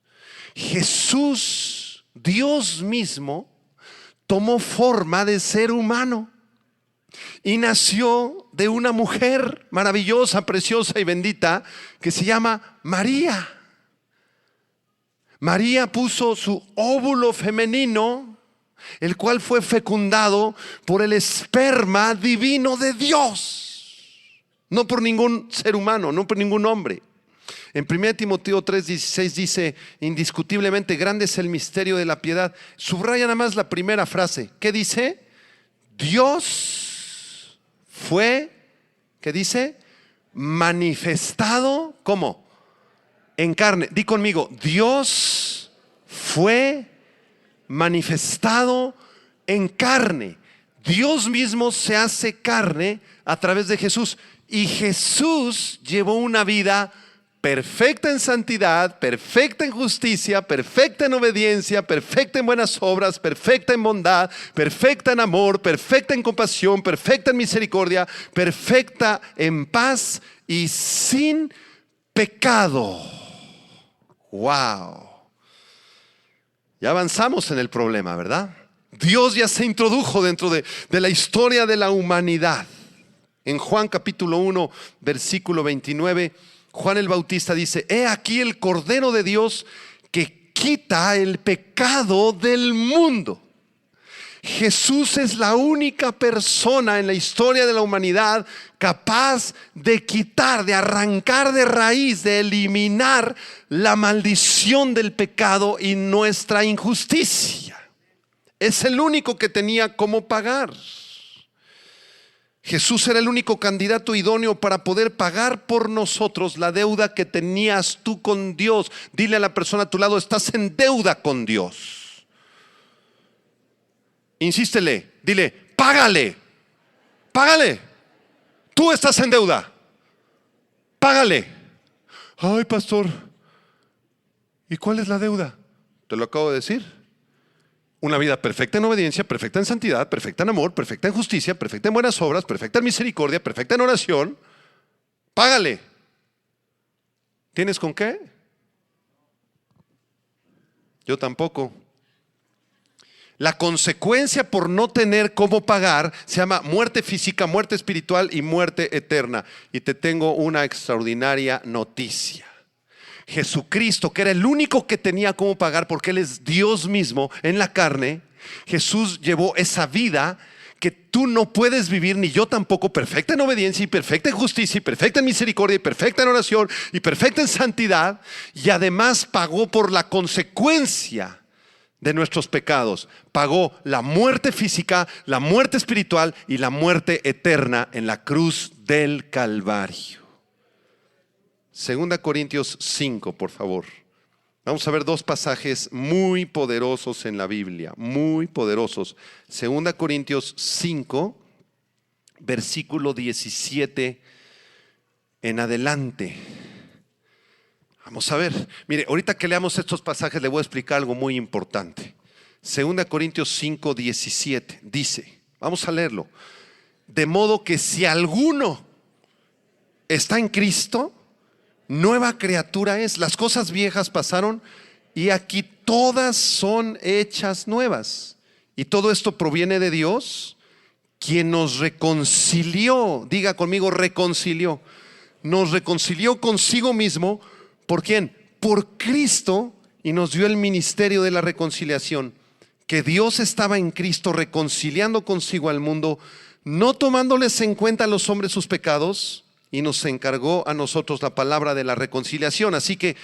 Jesús, Dios mismo, tomó forma de ser humano y nació de una mujer maravillosa, preciosa y bendita que se llama María. María puso su óvulo femenino, el cual fue fecundado por el esperma divino de Dios, no por ningún ser humano, no por ningún hombre. En 1 Timoteo 3:16 dice: indiscutiblemente grande es el misterio de la piedad. Subraya nada más la primera frase. ¿Qué dice? Dios fue, ¿qué dice? Manifestado, ¿cómo? En carne. Di conmigo: Dios fue manifestado en carne. Dios mismo se hace carne a través de Jesús. Y Jesús llevó una vida perfecta en santidad, perfecta en justicia, perfecta en obediencia, perfecta en buenas obras, perfecta en bondad, perfecta en amor, perfecta en compasión, perfecta en misericordia, perfecta en paz y sin pecado. ¡Wow! Ya avanzamos en el problema, ¿verdad? Dios ya se introdujo dentro de la historia de la humanidad. En Juan capítulo 1, versículo 29, Juan el Bautista dice: he aquí el Cordero de Dios que quita el pecado del mundo. Jesús es la única persona en la historia de la humanidad capaz de quitar, de arrancar de raíz, de eliminar la maldición del pecado y nuestra injusticia. Es el único que tenía cómo pagar. Jesús era el único candidato idóneo para poder pagar por nosotros la deuda que tenías tú con Dios. Dile a la persona a tu lado: estás en deuda con Dios. Insístele, dile: págale, págale. Tú estás en deuda, págale. Ay, pastor, ¿y cuál es la deuda? Te lo acabo de decir. Una vida perfecta en obediencia, perfecta en santidad, perfecta en amor, perfecta en justicia, perfecta en buenas obras, perfecta en misericordia, perfecta en oración. Págale. ¿Tienes con qué? Yo tampoco. La consecuencia por no tener cómo pagar se llama muerte física, muerte espiritual y muerte eterna. Y te tengo una extraordinaria noticia. Jesucristo, que era el único que tenía cómo pagar porque Él es Dios mismo en la carne, Jesús llevó esa vida que tú no puedes vivir, ni yo tampoco, perfecta en obediencia y perfecta en justicia y perfecta en misericordia y perfecta en oración y perfecta en santidad, y además pagó por la consecuencia de nuestros pecados. Pagó la muerte física, la muerte espiritual y la muerte eterna en la cruz del Calvario. 2 Corintios 5, por favor. Vamos a ver dos pasajes muy poderosos en la Biblia, muy poderosos. 2 Corintios 5, versículo 17 en adelante. Vamos a ver. Mire, ahorita que leamos estos pasajes le voy a explicar algo muy importante. 2 Corintios 5, 17 dice, vamos a leerlo: de modo que si alguno está en Cristo, nueva criatura es. Las cosas viejas pasaron y aquí todas son hechas nuevas. Y todo esto proviene de Dios, quien nos reconcilió. Diga conmigo: reconcilió. Nos reconcilió consigo mismo. ¿Por quién? Por Cristo, y nos dio el ministerio de la reconciliación. Que Dios estaba en Cristo reconciliando consigo al mundo, no tomándoles en cuenta a los hombres sus pecados, y nos encargó a nosotros la palabra de la reconciliación. Así que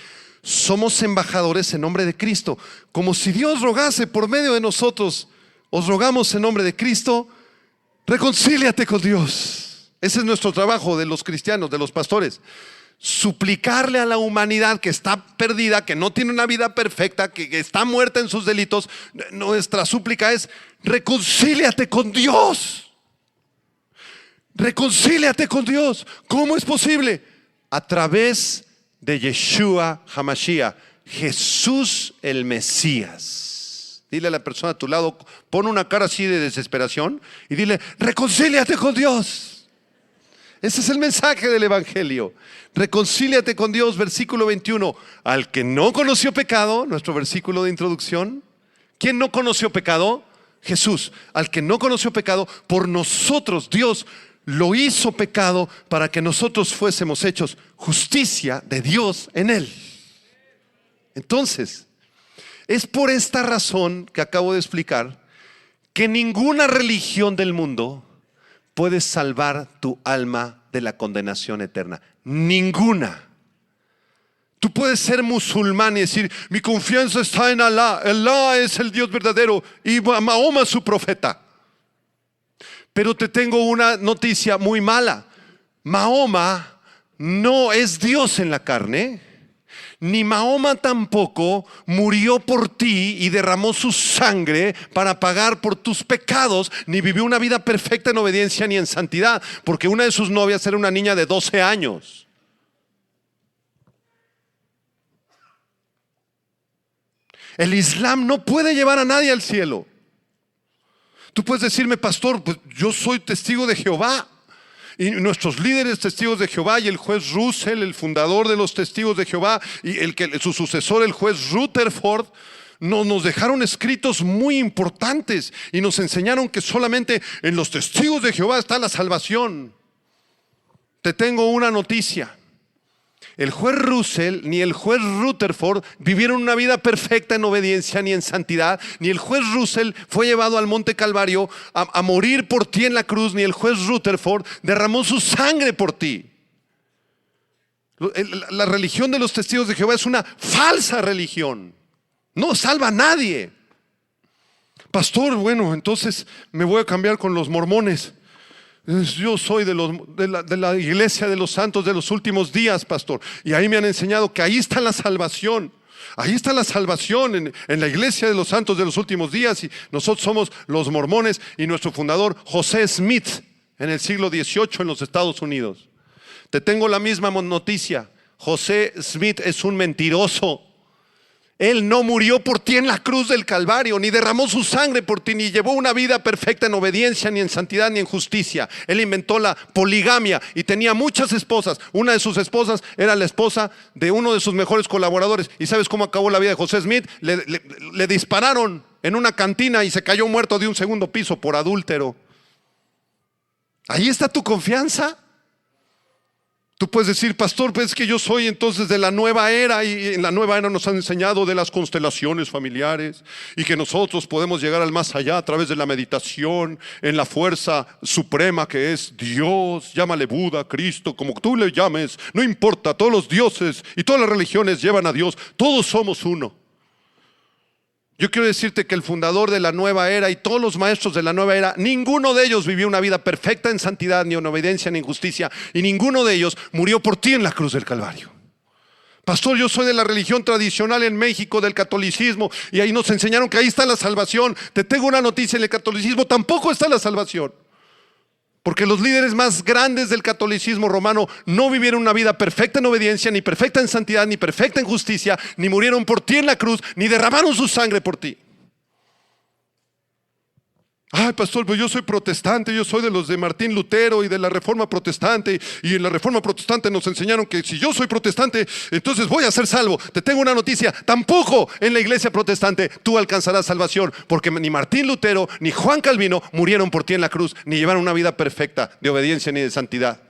somos embajadores en nombre de Cristo. Como si Dios rogase por medio de nosotros, os rogamos en nombre de Cristo, reconcíliate con Dios. Ese es nuestro trabajo de los cristianos, de los pastores. Suplicarle a la humanidad que está perdida, que no tiene una vida perfecta, que está muerta en sus delitos. Nuestra súplica es: reconcíliate con Dios. Reconcíliate con Dios. ¿Cómo es posible? A través de Yeshua HaMashiach, Jesús el Mesías. Dile a la persona a tu lado, pon una cara así de desesperación y dile: reconcíliate con Dios. Ese es el mensaje del Evangelio. Reconcíliate con Dios, versículo 21. Al que no conoció pecado, nuestro versículo de introducción. ¿Quién no conoció pecado? Jesús. Al que no conoció pecado, por nosotros Dios lo hizo pecado para que nosotros fuésemos hechos justicia de Dios en él. Entonces, es por esta razón que acabo de explicar que ninguna religión del mundo puede salvar tu alma de la condenación eterna. Ninguna. Tú puedes ser musulmán y decir: mi confianza está en Alá. Alá es el Dios verdadero y Mahoma es su profeta. Pero te tengo una noticia muy mala. Mahoma no es Dios en la carne, ni Mahoma tampoco murió por ti y derramó su sangre para pagar por tus pecados, ni vivió una vida perfecta en obediencia ni en santidad, porque una de sus novias era una niña de 12 años. El Islam no puede llevar a nadie al cielo. Tú puedes decirme: pastor, pues yo soy testigo de Jehová, y nuestros líderes testigos de Jehová, y el juez Russell, el fundador de los testigos de Jehová, y su sucesor, el juez Rutherford, nos dejaron escritos muy importantes y nos enseñaron que solamente en los testigos de Jehová está la salvación. Te tengo una noticia: el juez Russell ni el juez Rutherford vivieron una vida perfecta en obediencia ni en santidad. Ni el juez Russell fue llevado al monte Calvario a morir por ti en la cruz, ni el juez Rutherford derramó su sangre por ti. La religión de los testigos de Jehová es una falsa religión. No salva a nadie. Pastor, bueno, entonces me voy a cambiar con los mormones. Yo soy de la iglesia de los santos de los últimos días, pastor. Y ahí me han enseñado que ahí está la salvación. Ahí está la salvación en la iglesia de los santos de los últimos días. Y nosotros somos los mormones, y nuestro fundador José Smith en el siglo XVIII en los Estados Unidos. Te tengo la misma noticia: José Smith es un mentiroso. Él no murió por ti en la cruz del Calvario, ni derramó su sangre por ti, ni llevó una vida perfecta en obediencia, ni en santidad, ni en justicia. Él inventó la poligamia y tenía muchas esposas. Una de sus esposas era la esposa de uno de sus mejores colaboradores. ¿Y sabes cómo acabó la vida de José Smith? Le dispararon en una cantina y se cayó muerto de un segundo piso por adúltero. Ahí está tu confianza. Tú puedes decir: pastor, pues es que yo soy entonces de la nueva era, y en la nueva era nos han enseñado de las constelaciones familiares y que nosotros podemos llegar al más allá a través de la meditación en la fuerza suprema que es Dios. Llámale Buda, Cristo, como tú le llames, no importa. Todos los dioses y todas las religiones llevan a Dios. Todos somos uno. Yo quiero decirte que el fundador de la nueva era y todos los maestros de la nueva era, ninguno de ellos vivió una vida perfecta en santidad, ni en obediencia, ni en justicia, y ninguno de ellos murió por ti en la cruz del Calvario. Pastor, yo soy de la religión tradicional en México, del catolicismo, y ahí nos enseñaron que ahí está la salvación. Te tengo una noticia: en el catolicismo tampoco está la salvación. Porque los líderes más grandes del catolicismo romano no vivieron una vida perfecta en obediencia, ni perfecta en santidad, ni perfecta en justicia, ni murieron por ti en la cruz, ni derramaron su sangre por ti. Ay, pastor, pues yo soy protestante, yo soy de los de Martín Lutero y de la Reforma Protestante, y en la Reforma Protestante nos enseñaron que si yo soy protestante, entonces voy a ser salvo. Te tengo una noticia: tampoco en la iglesia protestante tú alcanzarás salvación, porque ni Martín Lutero ni Juan Calvino murieron por ti en la cruz, ni llevaron una vida perfecta de obediencia ni de santidad.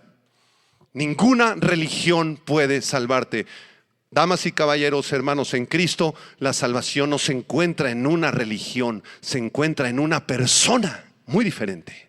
Ninguna religión puede salvarte. Damas y caballeros, hermanos en Cristo, la salvación no se encuentra en una religión, se encuentra en una persona muy diferente.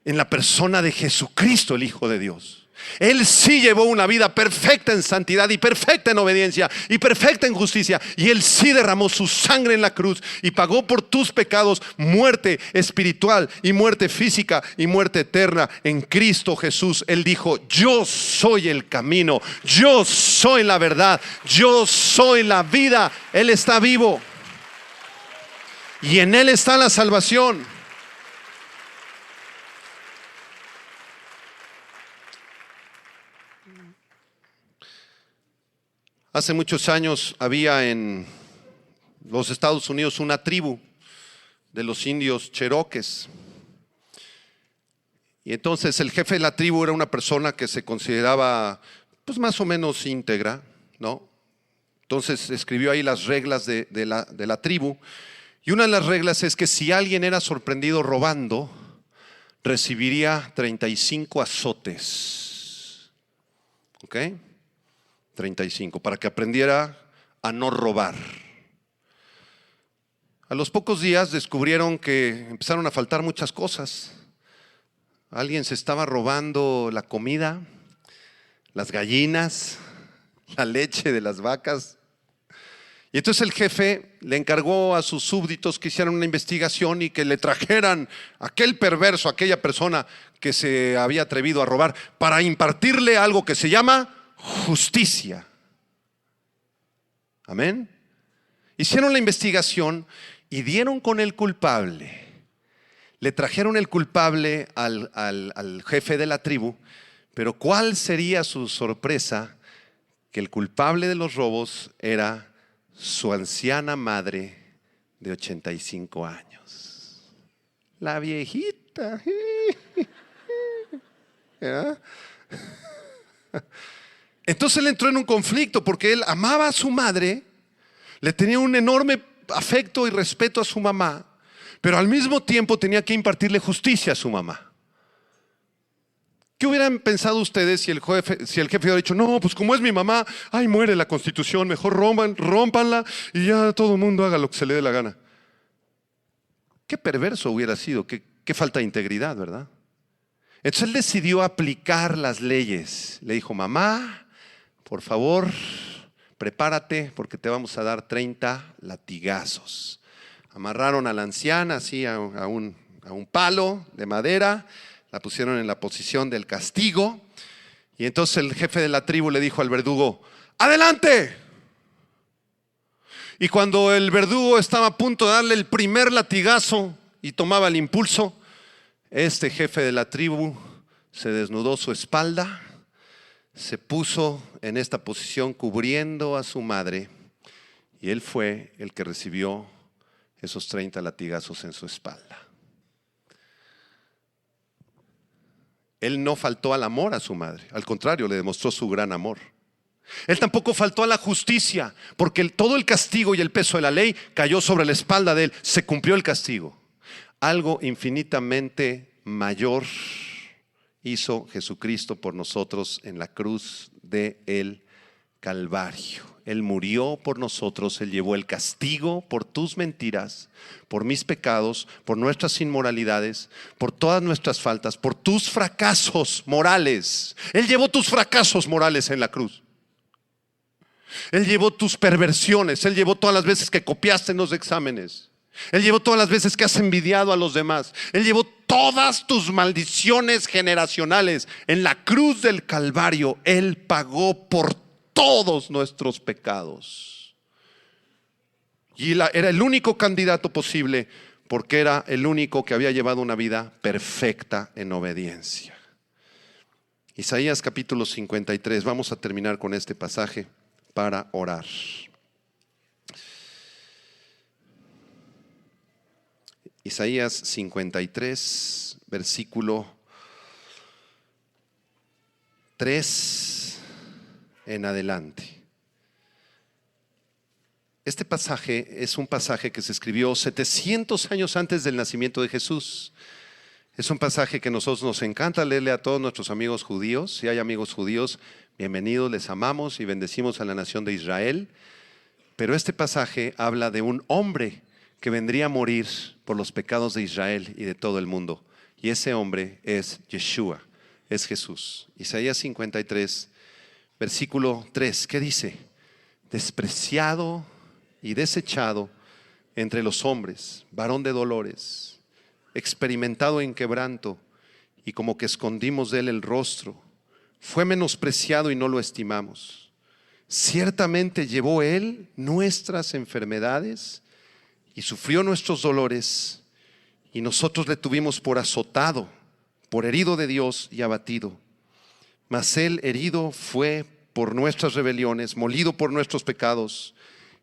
en la persona de Jesucristo, el Hijo de Dios. Él sí llevó una vida perfecta en santidad y perfecta en obediencia y perfecta en justicia. Y Él sí derramó su sangre en la cruz y pagó por tus pecados muerte espiritual y muerte física y muerte eterna en Cristo Jesús. Él dijo: yo soy el camino, yo soy la verdad, yo soy la vida. Él está vivo y en Él está la salvación. Hace muchos años había en los Estados Unidos una tribu de los indios cheroques. Y entonces el jefe de la tribu era una persona que se consideraba pues más o menos íntegra, ¿no? Entonces escribió ahí las reglas de la tribu. Y una de las reglas es que si alguien era sorprendido robando, recibiría 35 azotes. ¿Ok? 35, para que aprendiera a no robar. A los pocos días descubrieron que empezaron a faltar muchas cosas. Alguien se estaba robando la comida, las gallinas, la leche de las vacas. Y entonces el jefe le encargó a sus súbditos que hicieran una investigación y que le trajeran a aquel perverso, a aquella persona que se había atrevido a robar, para impartirle algo que se llama justicia. Amén. Hicieron la investigación y dieron con el culpable. Le trajeron el culpable al jefe de la tribu, pero ¿cuál sería su sorpresa? Que el culpable de los robos era su anciana madre de 85 años. La viejita. ¿Ya? Entonces él entró en un conflicto porque él amaba a su madre, le tenía un enorme afecto y respeto a su mamá, pero al mismo tiempo tenía que impartirle justicia a su mamá. ¿Qué hubieran pensado ustedes si el jefe hubiera dicho: no, pues como es mi mamá, ay, muere la Constitución, mejor rómpanla y ya todo el mundo haga lo que se le dé la gana? Qué perverso hubiera sido, qué falta de integridad, ¿verdad? Entonces él decidió aplicar las leyes. Le dijo: mamá, por favor, prepárate porque te vamos a dar 30 latigazos. Amarraron a la anciana así a un palo de madera, la pusieron en la posición del castigo y entonces el jefe de la tribu le dijo al verdugo: ¡adelante! Y cuando el verdugo estaba a punto de darle el primer latigazo y tomaba el impulso, este jefe de la tribu se desnudó su espalda, se puso en esta posición cubriendo a su madre y él fue el que recibió esos 30 latigazos en su espalda. Él no faltó al amor a su madre, al contrario, le demostró su gran amor. Él tampoco faltó a la justicia, porque todo el castigo y el peso de la ley cayó sobre la espalda de él. Se cumplió el castigo. Algo infinitamente mayor hizo Jesucristo por nosotros en la cruz del Calvario. Él murió por nosotros, Él llevó el castigo por tus mentiras, por mis pecados, por nuestras inmoralidades, por todas nuestras faltas, por tus fracasos morales. Él llevó tus fracasos morales en la cruz. Él llevó tus perversiones, Él llevó todas las veces que copiaste en los exámenes. Él llevó todas las veces que has envidiado a los demás. Él llevó todas tus maldiciones generacionales. En la cruz del Calvario, Él pagó por todos nuestros pecados. Y era el único candidato posible porque era el único que había llevado una vida perfecta en obediencia. Isaías capítulo 53. Vamos a terminar con este pasaje para orar. Isaías 53, versículo 3 en adelante. Este pasaje es un pasaje que se escribió 700 años antes del nacimiento de Jesús. Es un pasaje que a nosotros nos encanta leerle a todos nuestros amigos judíos. Si hay amigos judíos, bienvenidos, les amamos y bendecimos a la nación de Israel. Pero este pasaje habla de un hombre que vendría a morir por los pecados de Israel y de todo el mundo. Y ese hombre es Yeshua, es Jesús. Isaías 53, versículo 3, ¿qué dice? Despreciado y desechado entre los hombres, varón de dolores, experimentado en quebranto, y como que escondimos de él el rostro. Fue menospreciado y no lo estimamos. Ciertamente llevó él nuestras enfermedades y sufrió nuestros dolores, y nosotros le tuvimos por azotado, por herido de Dios y abatido. Mas él herido fue por nuestras rebeliones, molido por nuestros pecados.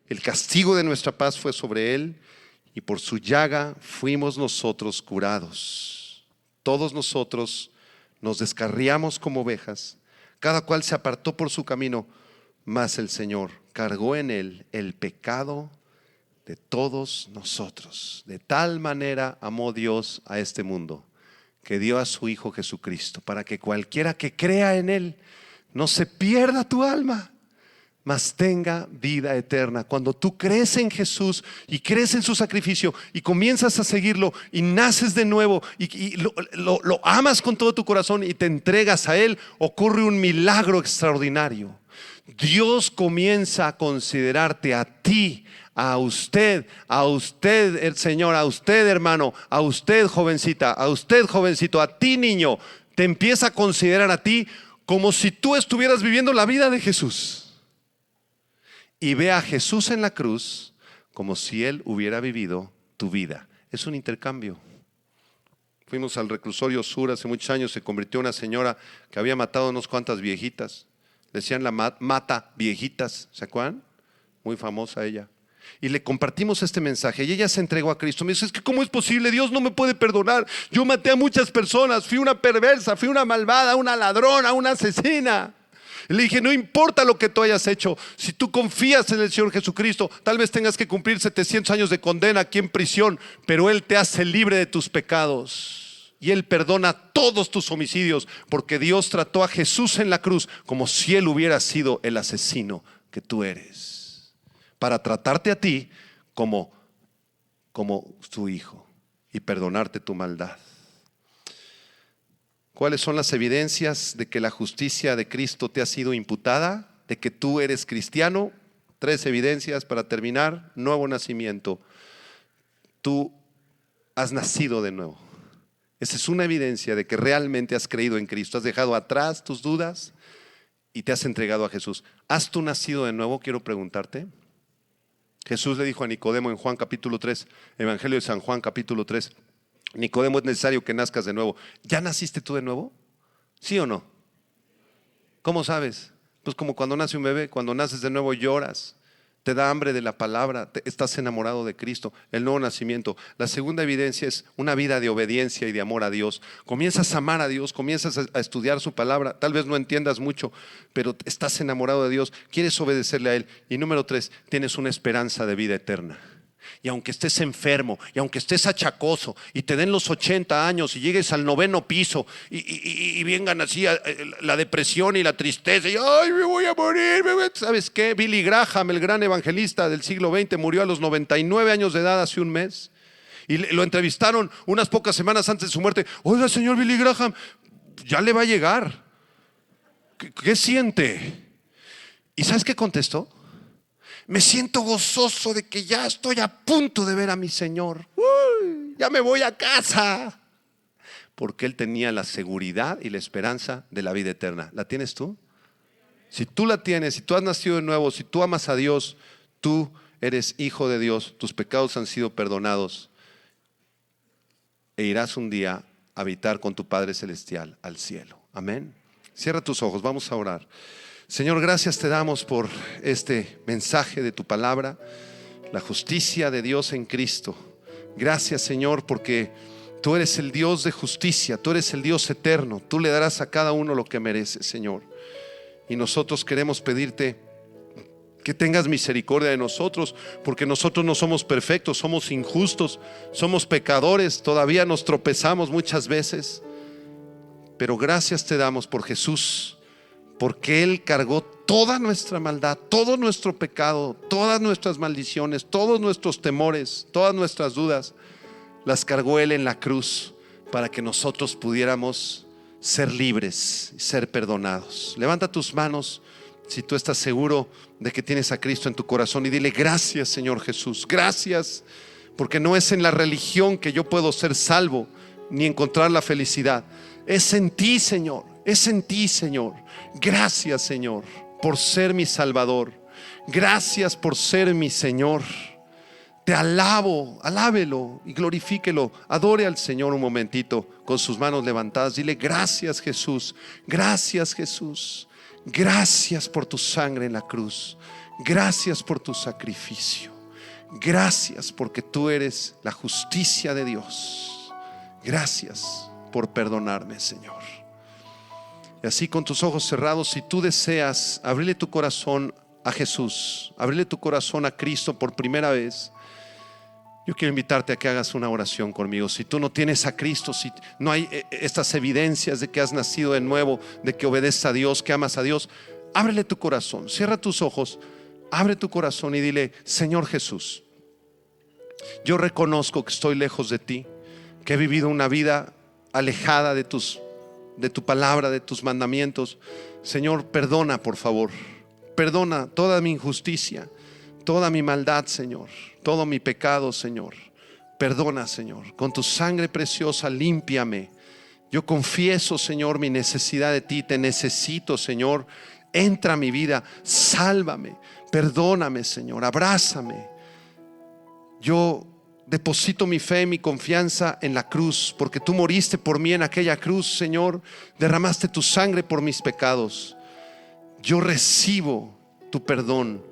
El castigo de nuestra paz fue sobre él, y por su llaga fuimos nosotros curados. Todos nosotros nos descarriamos como ovejas, cada cual se apartó por su camino, mas el Señor cargó en él el pecado de todos nosotros. De tal manera amó Dios a este mundo, que dio a su Hijo Jesucristo, para que cualquiera que crea en él no se pierda tu alma, mas tenga vida eterna. Cuando tú crees en Jesús y crees en su sacrificio y comienzas a seguirlo y naces de nuevo y lo amas con todo tu corazón y te entregas a él, ocurre un milagro extraordinario. Dios comienza a considerarte a ti, a usted el Señor, a usted hermano, a usted jovencita, a usted jovencito, a ti niño. Te empieza a considerar a ti como si tú estuvieras viviendo la vida de Jesús. Y ve a Jesús en la cruz como si él hubiera vivido tu vida. Es un intercambio. Fuimos al reclusorio sur hace muchos años. Se convirtió en una señora que había matado unas cuantas viejitas. Le decían la mata viejitas, ¿se acuerdan? Muy famosa ella. Y le compartimos este mensaje y ella se entregó a Cristo. Me dice, es que ¿cómo es posible? Dios no me puede perdonar. Yo maté a muchas personas, fui una perversa, fui una malvada, una ladrona, una asesina. Y le dije, no importa lo que tú hayas hecho, si tú confías en el Señor Jesucristo, tal vez tengas que cumplir 700 años de condena aquí en prisión, pero Él te hace libre de tus pecados. Y Él perdona todos tus homicidios, porque Dios trató a Jesús en la cruz como si Él hubiera sido el asesino que tú eres, para tratarte a ti como su hijo y perdonarte tu maldad. ¿Cuáles son las evidencias de que la justicia de Cristo te ha sido imputada? De que tú eres cristiano. 3 evidencias para terminar. Nuevo nacimiento. Tú has nacido de nuevo. Esa es una evidencia de que realmente has creído en Cristo. Has dejado atrás tus dudas y te has entregado a Jesús. ¿Has tú nacido de nuevo? Quiero preguntarte. Jesús le dijo a Nicodemo en Juan capítulo 3, Evangelio de San Juan capítulo 3, Nicodemo, es necesario que nazcas de nuevo. ¿Ya naciste tú de nuevo? ¿Sí o no? ¿Cómo sabes? Pues como cuando nace un bebé, cuando naces de nuevo lloras, te da hambre de la palabra, estás enamorado de Cristo, el nuevo nacimiento. La segunda evidencia es una vida de obediencia y de amor a Dios. Comienzas a amar a Dios, comienzas a estudiar su palabra, tal vez no entiendas mucho, pero estás enamorado de Dios, quieres obedecerle a Él. Y número 3, tienes una esperanza de vida eterna. Y aunque estés enfermo, y aunque estés achacoso, y te den los 80 años, y llegues al 9º piso, y vengan así la depresión y la tristeza, y ¡ay, me voy a morir! ¿Sabes qué? Billy Graham, el gran evangelista del siglo XX, murió a los 99 años de edad hace un mes. Y lo entrevistaron unas pocas semanas antes de su muerte. Oiga, señor Billy Graham, ya le va a llegar. ¿Qué siente? ¿Y sabes qué contestó? Me siento gozoso de que ya estoy a punto de ver a mi Señor. Ya me voy a casa. Porque él tenía la seguridad y la esperanza de la vida eterna. ¿La tienes tú? Si tú la tienes, si tú has nacido de nuevo, si tú amas a Dios, tú eres hijo de Dios, tus pecados han sido perdonados e irás un día a habitar con tu Padre Celestial al cielo. Amén. Cierra tus ojos, vamos a orar. Señor, gracias te damos por este mensaje de tu palabra, la justicia de Dios en Cristo. Gracias, Señor, porque tú eres el Dios de justicia, tú eres el Dios eterno. Tú le darás a cada uno lo que merece, Señor. Y nosotros queremos pedirte que tengas misericordia de nosotros, porque nosotros no somos perfectos, somos injustos, somos pecadores, todavía nos tropezamos muchas veces. Pero gracias te damos por Jesús, porque Él cargó toda nuestra maldad, todo nuestro pecado, todas nuestras maldiciones, todos nuestros temores, todas nuestras dudas, las cargó Él en la cruz. para que nosotros pudiéramos ser libres y ser perdonados. Levanta tus manos si tú estás seguro de que tienes a Cristo en tu corazón y dile: gracias, Señor Jesús, gracias, porque no es en la religión que yo puedo ser salvo ni encontrar la felicidad. Es en ti, Señor, es en ti, Señor. Gracias, Señor, por ser mi Salvador. Gracias por ser mi Señor. Te alabo, alábelo y glorifíquelo. Adore al Señor un momentito con sus manos levantadas. Dile: gracias, Jesús, gracias, Jesús. Gracias por tu sangre en la cruz. Gracias por tu sacrificio. Gracias porque tú eres la justicia de Dios. Gracias por perdonarme, Señor. Y así, con tus ojos cerrados, si tú deseas abrirle tu corazón a Jesús, abrirle tu corazón a Cristo por primera vez, yo quiero invitarte a que hagas una oración conmigo. Si tú no tienes a Cristo, si no hay estas evidencias de que has nacido de nuevo, de que obedeces a Dios, que amas a Dios, ábrele tu corazón, cierra tus ojos, abre tu corazón y dile: Señor Jesús, yo reconozco que estoy lejos de ti, que he vivido una vida alejada de tu palabra, de tus mandamientos. Señor, perdona, por favor, perdona toda mi injusticia, toda mi maldad, Señor, todo mi pecado, Señor. Perdona, Señor, con tu sangre preciosa límpiame. Yo confieso, Señor, mi necesidad de ti. Te necesito, Señor. Entra a mi vida, sálvame, perdóname, Señor, abrázame. Yo deposito mi fe y mi confianza en la cruz, porque tú moriste por mí en aquella cruz, Señor. Derramaste tu sangre por mis pecados. Yo recibo tu perdón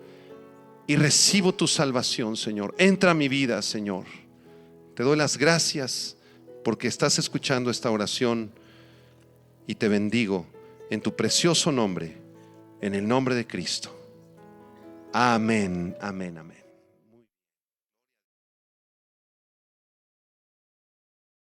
y recibo tu salvación, Señor. Entra a mi vida, Señor. Te doy las gracias porque estás escuchando esta oración y te bendigo en tu precioso nombre, en el nombre de Cristo. Amén, amén, amén.